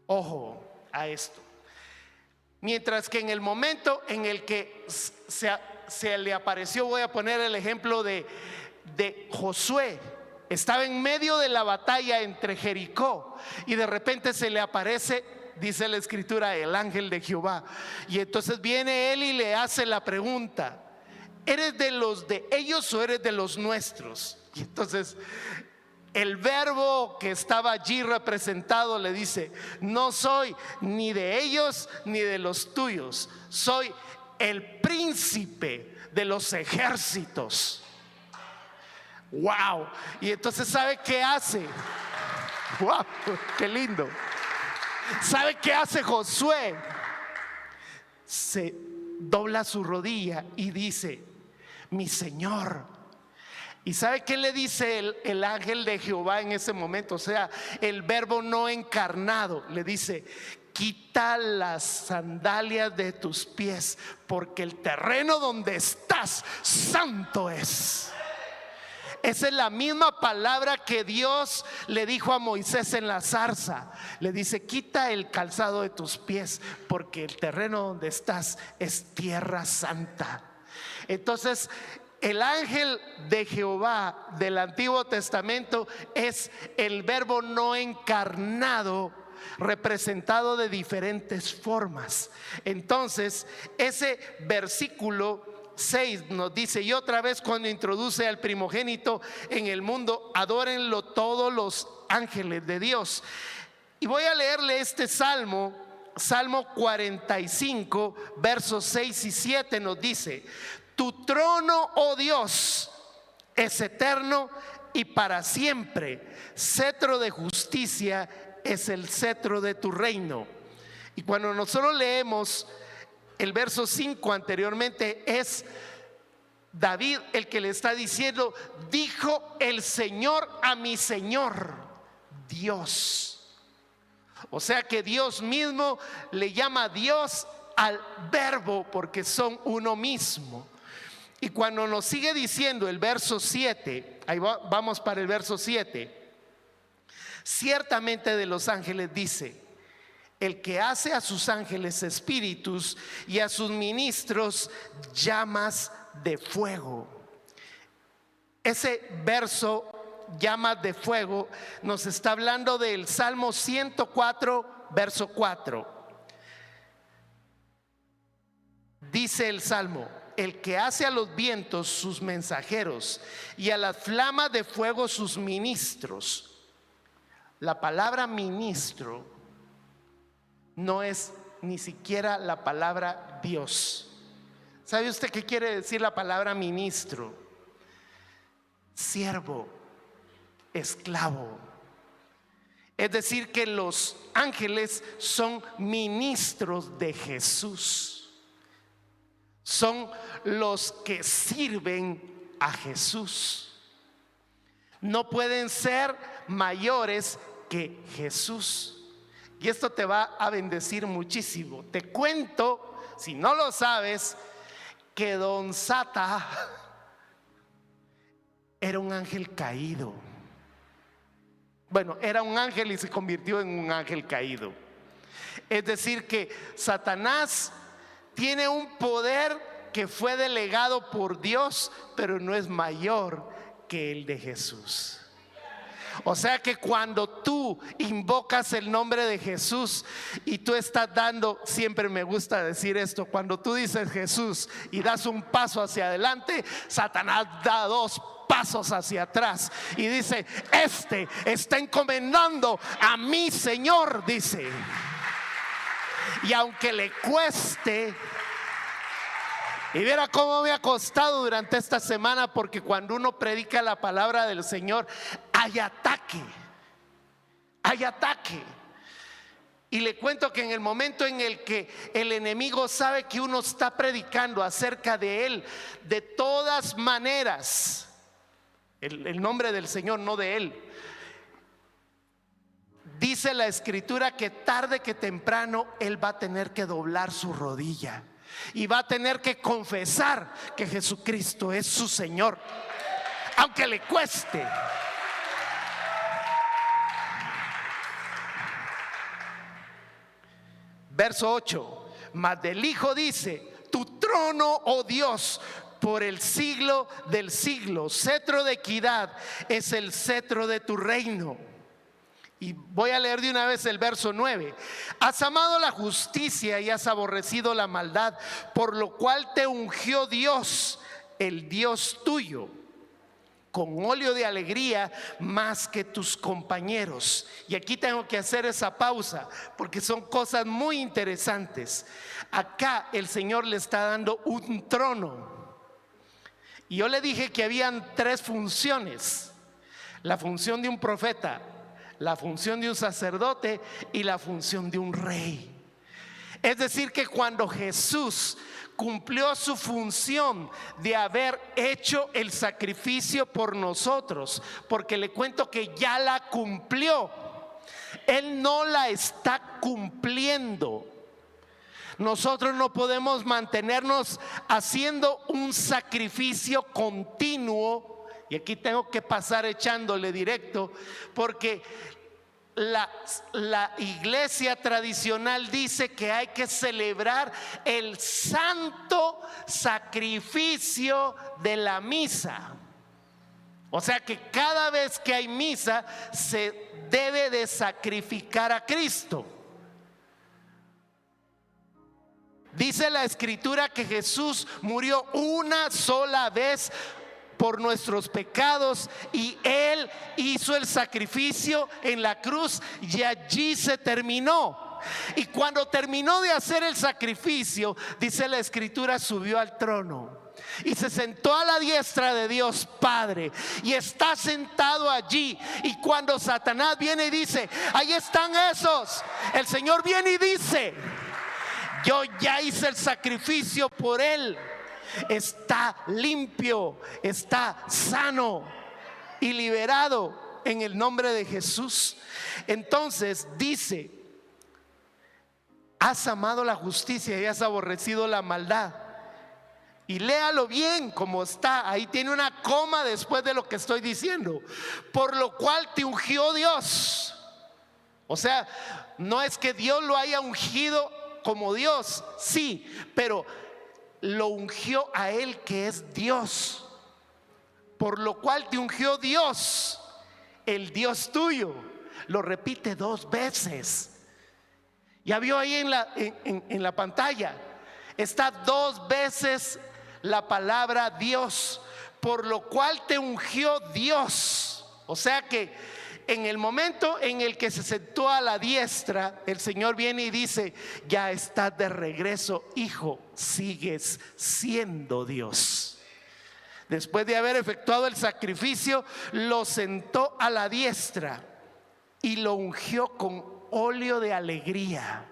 Ojo a esto. Mientras que en el momento en el que se le apareció, voy a poner el ejemplo de Josué. Estaba en medio de la batalla entre Jericó y de repente se le aparece, dice la Escritura, el ángel de Jehová. Y entonces viene él y le hace la pregunta: ¿eres de los de ellos o eres de los nuestros? Y entonces el verbo que estaba allí representado le dice: no soy ni de ellos ni de los tuyos, soy el príncipe de los ejércitos. Wow. Y entonces, ¿sabe qué hace? Wow, qué lindo. ¿Sabe qué hace Josué? Se dobla su rodilla y dice: mi Señor. ¿Y sabe qué le dice el ángel de Jehová en ese momento? O sea, el verbo no encarnado. Le dice: quita las sandalias de tus pies, porque el terreno donde estás santo es. Esa es la misma palabra que Dios le dijo a Moisés en la zarza. Le dice: quita el calzado de tus pies, porque el terreno donde estás es tierra santa. Entonces, el ángel de Jehová del Antiguo Testamento es el verbo no encarnado, representado de diferentes formas. Entonces, ese versículo 6 nos dice: y otra vez, cuando introduce al primogénito en el mundo, adórenlo todos los ángeles de Dios. Y voy a leerle este Salmo 45, versos 6 y 7 nos dice: tu trono, oh Dios, es eterno y para siempre, cetro de justicia es el cetro de tu reino. Y cuando nosotros leemos el verso 5 anteriormente, es David el que le está diciendo: dijo el Señor a mi Señor, Dios. O sea que Dios mismo le llama Dios al verbo, porque son uno mismo. Y cuando nos sigue diciendo el verso 7, ahí vamos para el verso 7, ciertamente de los ángeles dice: el que hace a sus ángeles espíritus y a sus ministros llamas de fuego. Ese verso, llamas de fuego, nos está hablando del Salmo 104, verso 4. Dice el Salmo: el que hace a los vientos sus mensajeros y a las flamas de fuego sus ministros. La palabra ministro no es ni siquiera la palabra Dios. ¿Sabe usted qué quiere decir la palabra ministro? Siervo, esclavo. Es decir, que los ángeles son ministros de Jesús. Son los que sirven a Jesús. No pueden ser mayores que Jesús. Y esto te va a bendecir muchísimo. Te cuento, si no lo sabes, que Don Sata era un ángel caído. Bueno, era un ángel y se convirtió en un ángel caído. Es decir, que Satanás tiene un poder que fue delegado por Dios, pero no es mayor que el de Jesús. O sea que cuando tú invocas el nombre de Jesús y tú estás dando, siempre me gusta decir esto, cuando tú dices Jesús y das un paso hacia adelante, Satanás da dos pasos hacia atrás y dice: este está encomendando a mi Señor, dice. Y aunque le cueste, y viera cómo me ha costado durante esta semana, porque cuando uno predica la palabra del Señor hay ataque, hay ataque. Y le cuento que en el momento en el que el enemigo sabe que uno está predicando acerca de él, de todas maneras, el nombre del Señor, no de él, dice la Escritura que tarde que temprano él va a tener que doblar su rodilla y va a tener que confesar que Jesucristo es su Señor, aunque le cueste. Verso 8: mas del Hijo dice: tu trono, oh Dios, por el siglo del siglo, cetro de equidad es el cetro de tu reino. Y voy a leer de una vez el verso 9. Has amado la justicia y has aborrecido la maldad, por lo cual te ungió Dios, el Dios tuyo, con óleo de alegría más que tus compañeros. Y aquí tengo que hacer esa pausa porque son cosas muy interesantes. Acá el Señor le está dando un trono. Y yo le dije que habían tres funciones: la función de un profeta, la función de un sacerdote y la función de un rey. Es decir, que cuando Jesús cumplió su función de haber hecho el sacrificio por nosotros, porque le cuento que ya la cumplió, Él no la está cumpliendo. Nosotros no podemos mantenernos haciendo un sacrificio continuo. Y aquí tengo que pasar echándole directo, porque la iglesia tradicional dice que hay que celebrar el santo sacrificio de la misa. O sea que cada vez que hay misa se debe de sacrificar a Cristo. Dice la Escritura que Jesús murió una sola vez por nuestros pecados y Él hizo el sacrificio en la cruz y allí se terminó. Y cuando terminó de hacer el sacrificio, dice la Escritura, subió al trono y se sentó a la diestra de Dios Padre y está sentado allí. Y cuando Satanás viene y dice: ahí están esos, el Señor viene y dice: yo ya hice el sacrificio por él. Está limpio, está sano y liberado en el nombre de Jesús. Entonces dice: has amado la justicia y has aborrecido la maldad. Y léalo bien como está. Ahí tiene una coma después de lo que estoy diciendo. Por lo cual te ungió Dios. O sea, no es que Dios lo haya ungido como Dios, sí, pero lo ungió a él, que es Dios. Por lo cual te ungió Dios, el Dios tuyo. Lo repite dos veces. Ya vio ahí en la pantalla, está dos veces la palabra Dios. Por lo cual te ungió Dios. O sea que en el momento en el que se sentó a la diestra, el Señor viene y dice: ya estás de regreso, hijo, sigues siendo Dios. Después de haber efectuado el sacrificio, lo sentó a la diestra y lo ungió con óleo de alegría.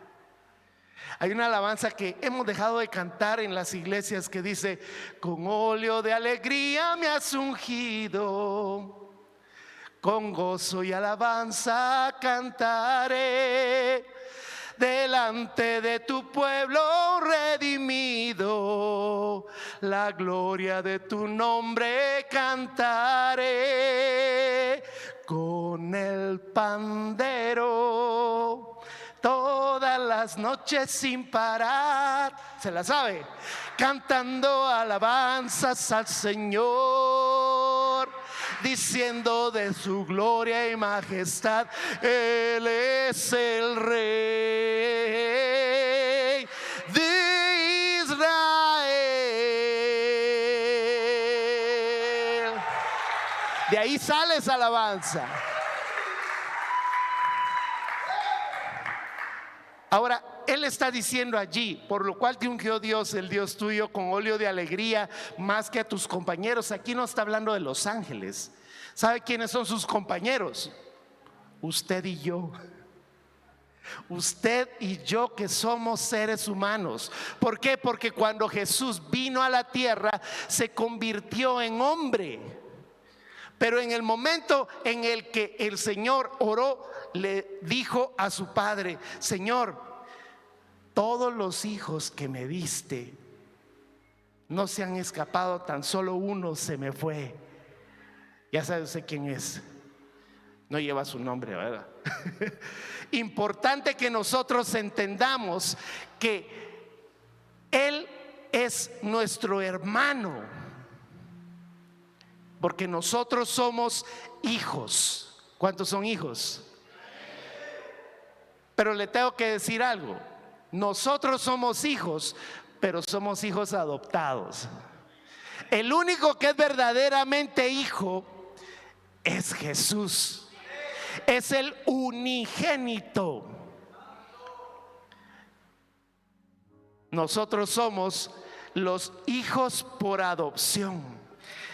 Hay una alabanza que hemos dejado de cantar en las iglesias que dice: con óleo de alegría me has ungido, con gozo y alabanza cantaré delante de tu pueblo redimido, la gloria de tu nombre cantaré con el pandero todas las noches sin parar. ¿Se la sabe? Cantando alabanzas al Señor diciendo de su gloria y majestad, Él es el Rey de Israel. De ahí sale esa alabanza. Ahora, Él está diciendo allí, por lo cual te ungió Dios, el Dios tuyo, con óleo de alegría, más que a tus compañeros. Aquí no está hablando de los ángeles. ¿Sabe quiénes son sus compañeros? Usted y yo. Usted y yo, que somos seres humanos. ¿Por qué? Porque cuando Jesús vino a la tierra, se convirtió en hombre. Pero en el momento en el que el Señor oró, le dijo a su Padre: Señor, todos los hijos que me diste no se han escapado, tan solo uno se me fue. Ya sabe usted quién es. No lleva su nombre, ¿verdad? Importante que nosotros entendamos que Él es nuestro hermano, porque nosotros somos hijos. ¿Cuántos son hijos? Pero le tengo que decir algo. Nosotros somos hijos, pero somos hijos adoptados. El único que es verdaderamente hijo es Jesús. Es el unigénito. Nosotros somos los hijos por adopción.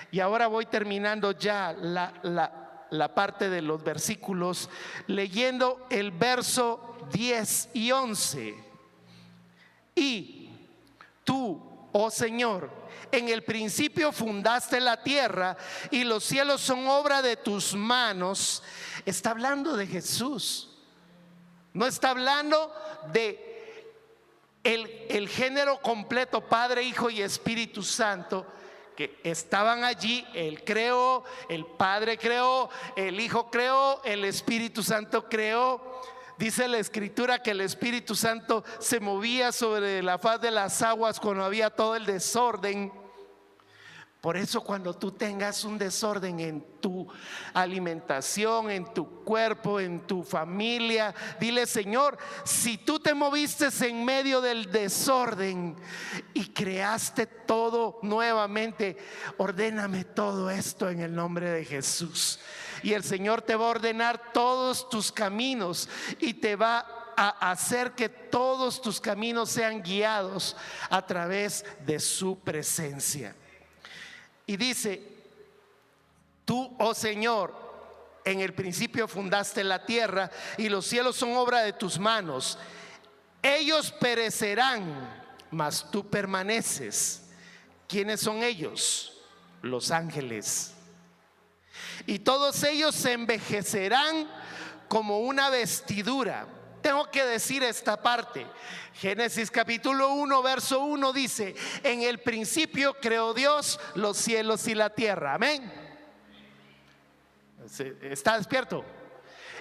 Y ahora voy terminando ya la parte de los versículos, leyendo el verso 10 y 11. Y tú, oh Señor, en el principio fundaste la tierra y los cielos son obra de tus manos. Está hablando de Jesús. No está hablando de el género completo, Padre, Hijo y Espíritu Santo, que estaban allí. Él creó, el Padre creó, el Hijo creó, el Espíritu Santo creó. Dice la Escritura que el Espíritu Santo se movía sobre la faz de las aguas cuando había todo el desorden. Por eso, cuando tú tengas un desorden en tu alimentación, en tu cuerpo, en tu familia, dile: Señor, si tú te moviste en medio del desorden y creaste todo nuevamente, ordéname todo esto en el nombre de Jesús. Y el Señor te va a ordenar todos tus caminos y te va a hacer que todos tus caminos sean guiados a través de su presencia. Y dice: tú, oh Señor, en el principio fundaste la tierra y los cielos son obra de tus manos. Ellos perecerán, mas tú permaneces. ¿Quiénes son ellos? Los ángeles. Y todos ellos se envejecerán como una vestidura. Tengo que decir esta parte. Génesis capítulo 1 verso 1 dice: en el principio creó Dios los cielos y la tierra. Amén. ¿Está despierto?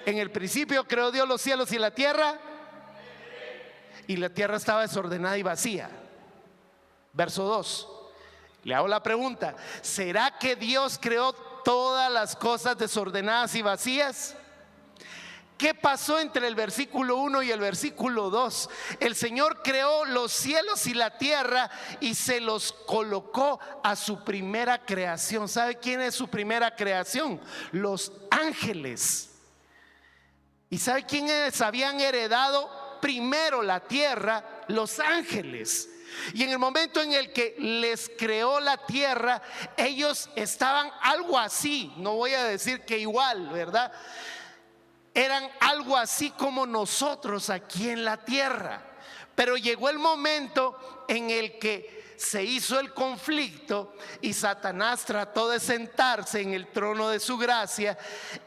En el principio creó Dios los cielos y la tierra, y la tierra estaba desordenada y vacía. Verso 2. Le hago la pregunta: ¿será que Dios creó todas las cosas desordenadas y vacías? ¿Qué pasó entre el versículo 1 y el versículo 2? El Señor creó los cielos y la tierra y se los colocó a su primera creación. ¿Sabe quién es su primera creación? Los ángeles. ¿Y sabe quiénes habían heredado primero la tierra? Los ángeles. Y en el momento en el que les creó la tierra, ellos estaban algo así, no voy a decir que igual, ¿verdad? Eran algo así como nosotros aquí en la tierra. Pero llegó el momento en el que se hizo el conflicto y Satanás trató de sentarse en el trono de su gracia,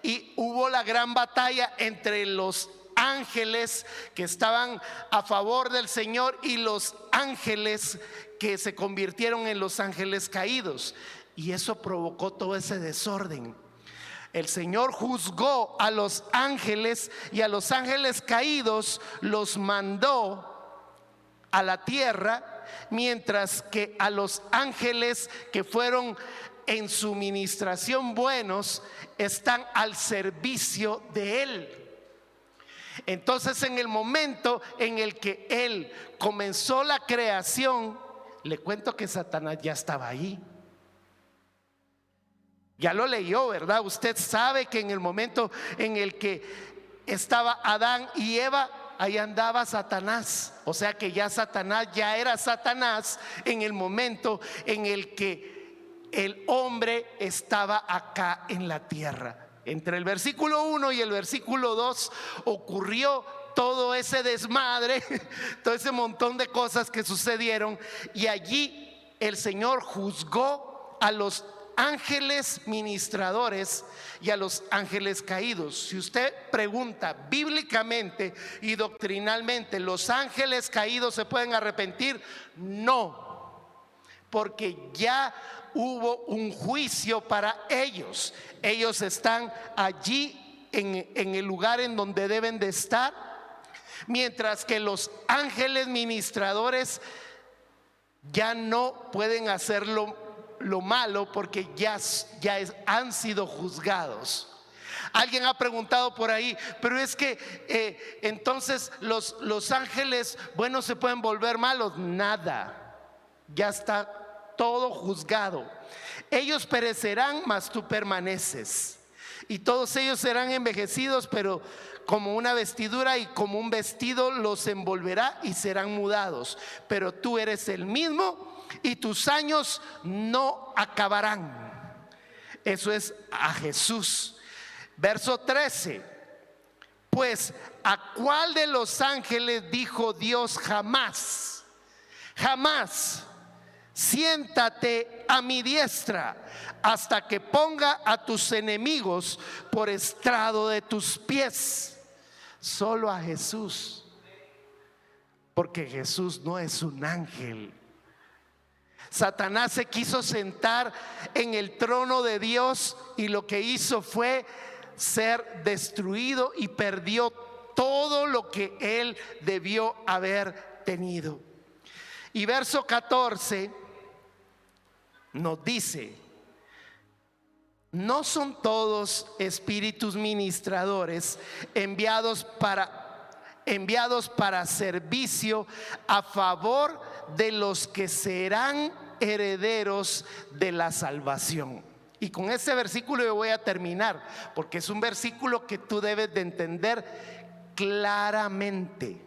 y hubo la gran batalla entre los ángeles que estaban a favor del Señor y los ángeles que se convirtieron en los ángeles caídos, y eso provocó todo ese desorden. El Señor juzgó a los ángeles, y a los ángeles caídos los mandó a la tierra, mientras que a los ángeles que fueron en su ministración buenos, están al servicio de Él. Entonces, en el momento en el que Él comenzó la creación, le cuento que Satanás ya estaba ahí. Ya lo leyó, ¿verdad? Usted sabe que en el momento en el que estaba Adán y Eva, ahí andaba Satanás. O sea que ya Satanás ya era Satanás en el momento en el que el hombre estaba acá en la tierra. Entre el versículo 1 y el versículo 2 ocurrió todo ese desmadre, todo ese montón de cosas que sucedieron, y allí el Señor juzgó a los ángeles ministradores y a los ángeles caídos. Si usted pregunta bíblicamente y doctrinalmente, ¿los ángeles caídos se pueden arrepentir? No, porque ya hubo un juicio para ellos. Ellos están allí en el lugar en donde deben de estar, mientras que los ángeles ministradores ya no pueden hacerlo lo malo, porque han sido juzgados. Alguien ha preguntado por ahí, pero es que entonces los ángeles buenos se pueden volver malos. Nada, ya está todo juzgado. Ellos perecerán, mas tú permaneces, y todos ellos serán envejecidos, pero como una vestidura, y como un vestido los envolverá y serán mudados. Pero tú eres el mismo, y tus años no acabarán. Eso es a Jesús. Verso 13: pues ¿a cuál de los ángeles dijo Dios jamás, jamás, siéntate a mi diestra hasta que ponga a tus enemigos por estrado de tus pies? Solo a Jesús, porque Jesús no es un ángel. Satanás se quiso sentar en el trono de Dios, y lo que hizo fue ser destruido, y perdió todo lo que él debió haber tenido. Y verso 14 nos dice: ¿no son todos espíritus ministradores enviados para servicio a favor de los que serán herederos de la salvación? Y con este versículo yo voy a terminar, porque es un versículo que tú debes de entender claramente.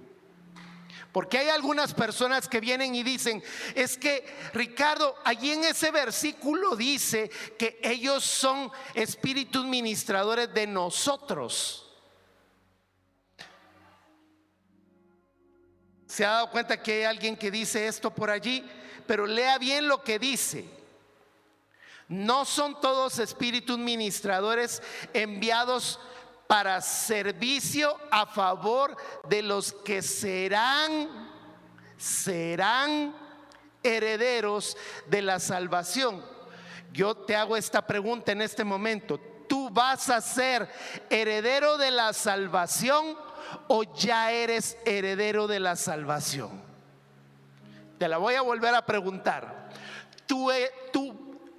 Porque hay algunas personas que vienen y dicen: es que, Ricardo, allí en ese versículo dice que ellos son espíritus ministradores de nosotros. ¿Se ha dado cuenta que hay alguien que dice esto por allí? Pero lea bien lo que dice: no son todos espíritus ministradores enviados para servicio a favor de los que serán herederos de la salvación. Yo te hago esta pregunta en este momento: ¿tú vas a ser heredero de la salvación o ya eres heredero de la salvación? Te la voy a volver a preguntar. ¿Tú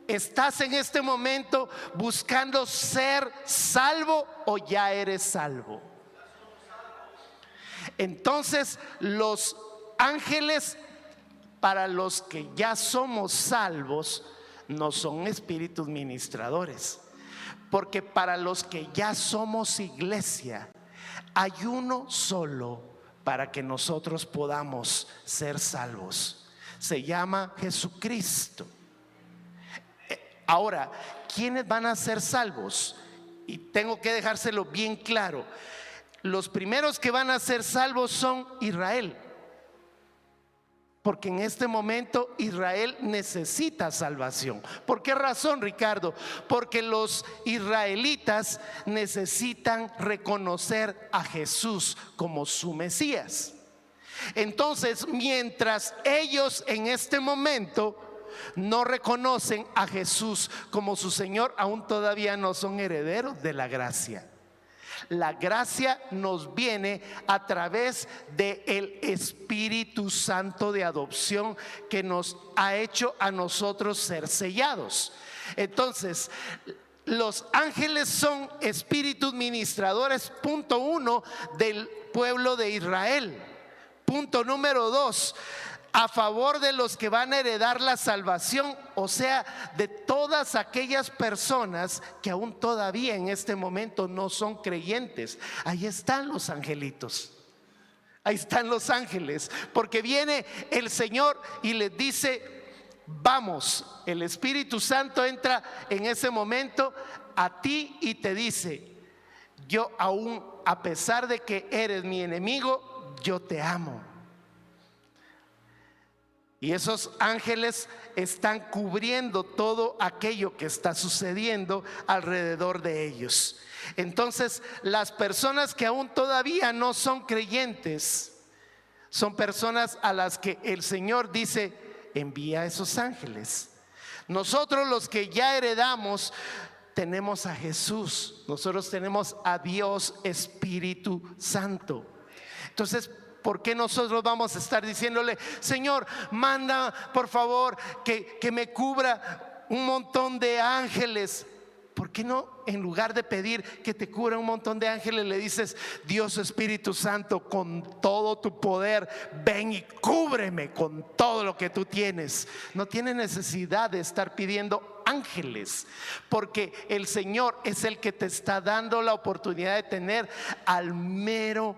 estás en este momento buscando ser salvo o ya eres salvo? Entonces, los ángeles, para los que ya somos salvos, no son espíritus ministradores, porque para los que ya somos iglesia, hay uno solo para que nosotros podamos ser salvos. Se llama Jesucristo. Ahora, ¿quiénes van a ser salvos? Y tengo que dejárselo bien claro: los primeros que van a ser salvos son Israel, porque en este momento Israel necesita salvación. ¿Por qué razón, Ricardo? Porque los israelitas necesitan reconocer a Jesús como su Mesías. Entonces, mientras ellos en este momento no reconocen a Jesús como su Señor, aún todavía no son herederos de la gracia. La gracia nos viene a través del Espíritu Santo de adopción, que nos ha hecho a nosotros ser sellados. Entonces, los ángeles son espíritus ministradores, punto 1, del pueblo de Israel. Punto número 2, a favor de los que van a heredar la salvación, o sea, de todas aquellas personas que aún todavía en este momento no son creyentes. Ahí están los angelitos, ahí están los ángeles, porque viene el Señor y les dice: vamos. El Espíritu Santo entra en ese momento a ti y te dice: yo aún, a pesar de que eres mi enemigo, yo te amo. Y esos ángeles están cubriendo todo aquello que está sucediendo alrededor de ellos. Entonces, las personas que aún todavía no son creyentes son personas a las que el Señor dice: envía a esos ángeles. Nosotros, los que ya heredamos, tenemos a Jesús, nosotros tenemos a Dios Espíritu Santo. Entonces, ¿por qué nosotros vamos a estar diciéndole: Señor, manda por favor que me cubra un montón de ángeles? ¿Por qué no, en lugar de pedir que te cubra un montón de ángeles, le dices: Dios Espíritu Santo, con todo tu poder, ven y cúbreme con todo lo que tú tienes? No tienes necesidad de estar pidiendo ángeles, porque el Señor es el que te está dando la oportunidad de tener al mero,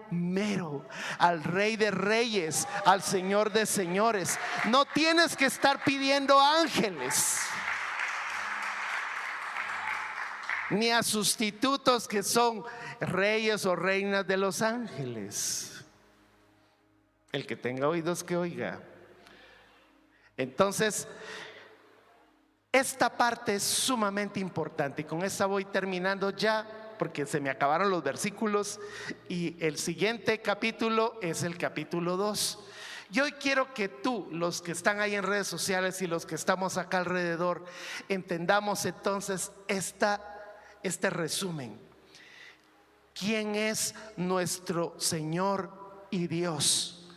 al Rey de Reyes, al Señor de Señores. No tienes que estar pidiendo ángeles, ni a sustitutos que son reyes o reinas de los ángeles. El que tenga oídos que oiga. Entonces, esta parte es sumamente importante, y con esta voy terminando ya, porque se me acabaron los versículos, y el siguiente capítulo es el capítulo 2. Y hoy quiero que tú, los que están ahí en redes sociales y los que estamos acá alrededor, entendamos entonces este resumen. ¿Quién es nuestro Señor y Dios?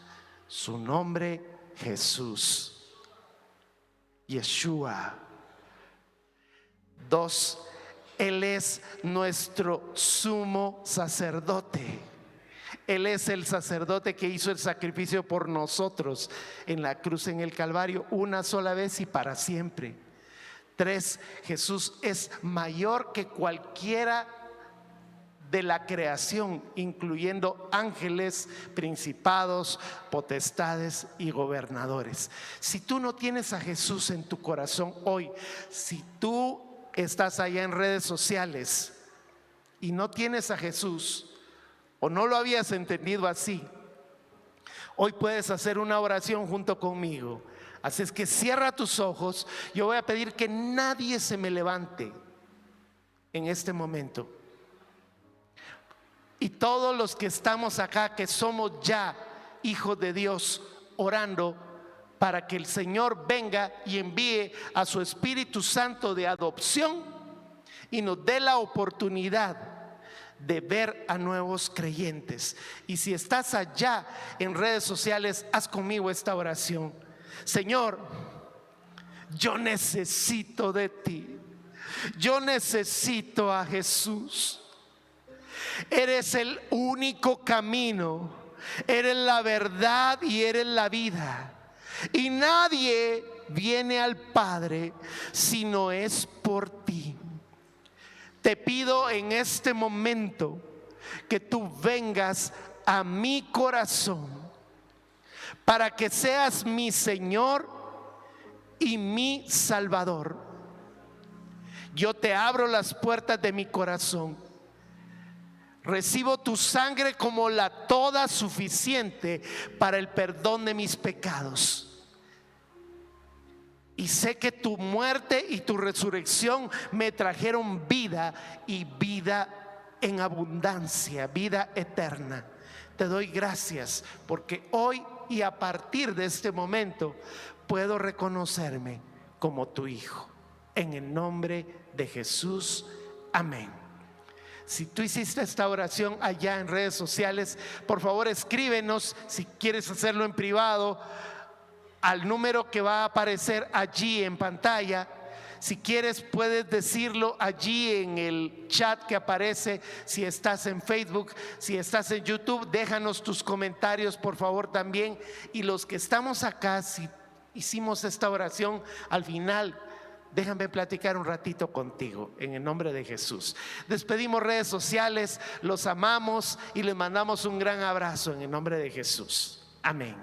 Su nombre: Jesús, Yeshua. 2, Él es nuestro sumo sacerdote. Él es el sacerdote que hizo el sacrificio por nosotros en la cruz, en el Calvario, una sola vez y para siempre. 3, Jesús es mayor que cualquiera de la creación, incluyendo ángeles, principados, potestades y gobernadores. Si tú no tienes a Jesús en tu corazón hoy, si tú estás allá en redes sociales y no tienes a Jesús, o no lo habías entendido así, hoy puedes hacer una oración junto conmigo. Así es que cierra tus ojos. Yo voy a pedir que nadie se me levante en este momento. Y todos los que estamos acá, que somos ya hijos de Dios, orando para que el Señor venga y envíe a su Espíritu Santo de adopción y nos dé la oportunidad de ver a nuevos creyentes. Y si estás allá en redes sociales, haz conmigo esta oración. Señor, yo necesito de ti. Yo necesito a Jesús. Eres el único camino, eres la verdad y eres la vida. Y nadie viene al Padre si no es por ti. Te pido en este momento que tú vengas a mi corazón para que seas mi Señor y mi Salvador. Yo te abro las puertas de mi corazón. Recibo tu sangre como la toda suficiente para el perdón de mis pecados. Y sé que tu muerte y tu resurrección me trajeron vida, y vida en abundancia, vida eterna. Te doy gracias porque hoy y a partir de este momento puedo reconocerme como tu hijo. En el nombre de Jesús, amén. Si tú hiciste esta oración allá en redes sociales, por favor escríbenos, si quieres hacerlo en privado, al número que va a aparecer allí en pantalla. Si quieres puedes decirlo allí en el chat que aparece. Si estás en Facebook, si estás en YouTube, déjanos tus comentarios por favor también. Y los que estamos acá, si hicimos esta oración al final, déjame platicar un ratito contigo en el nombre de Jesús. Despedimos redes sociales, los amamos y les mandamos un gran abrazo en el nombre de Jesús. Amén.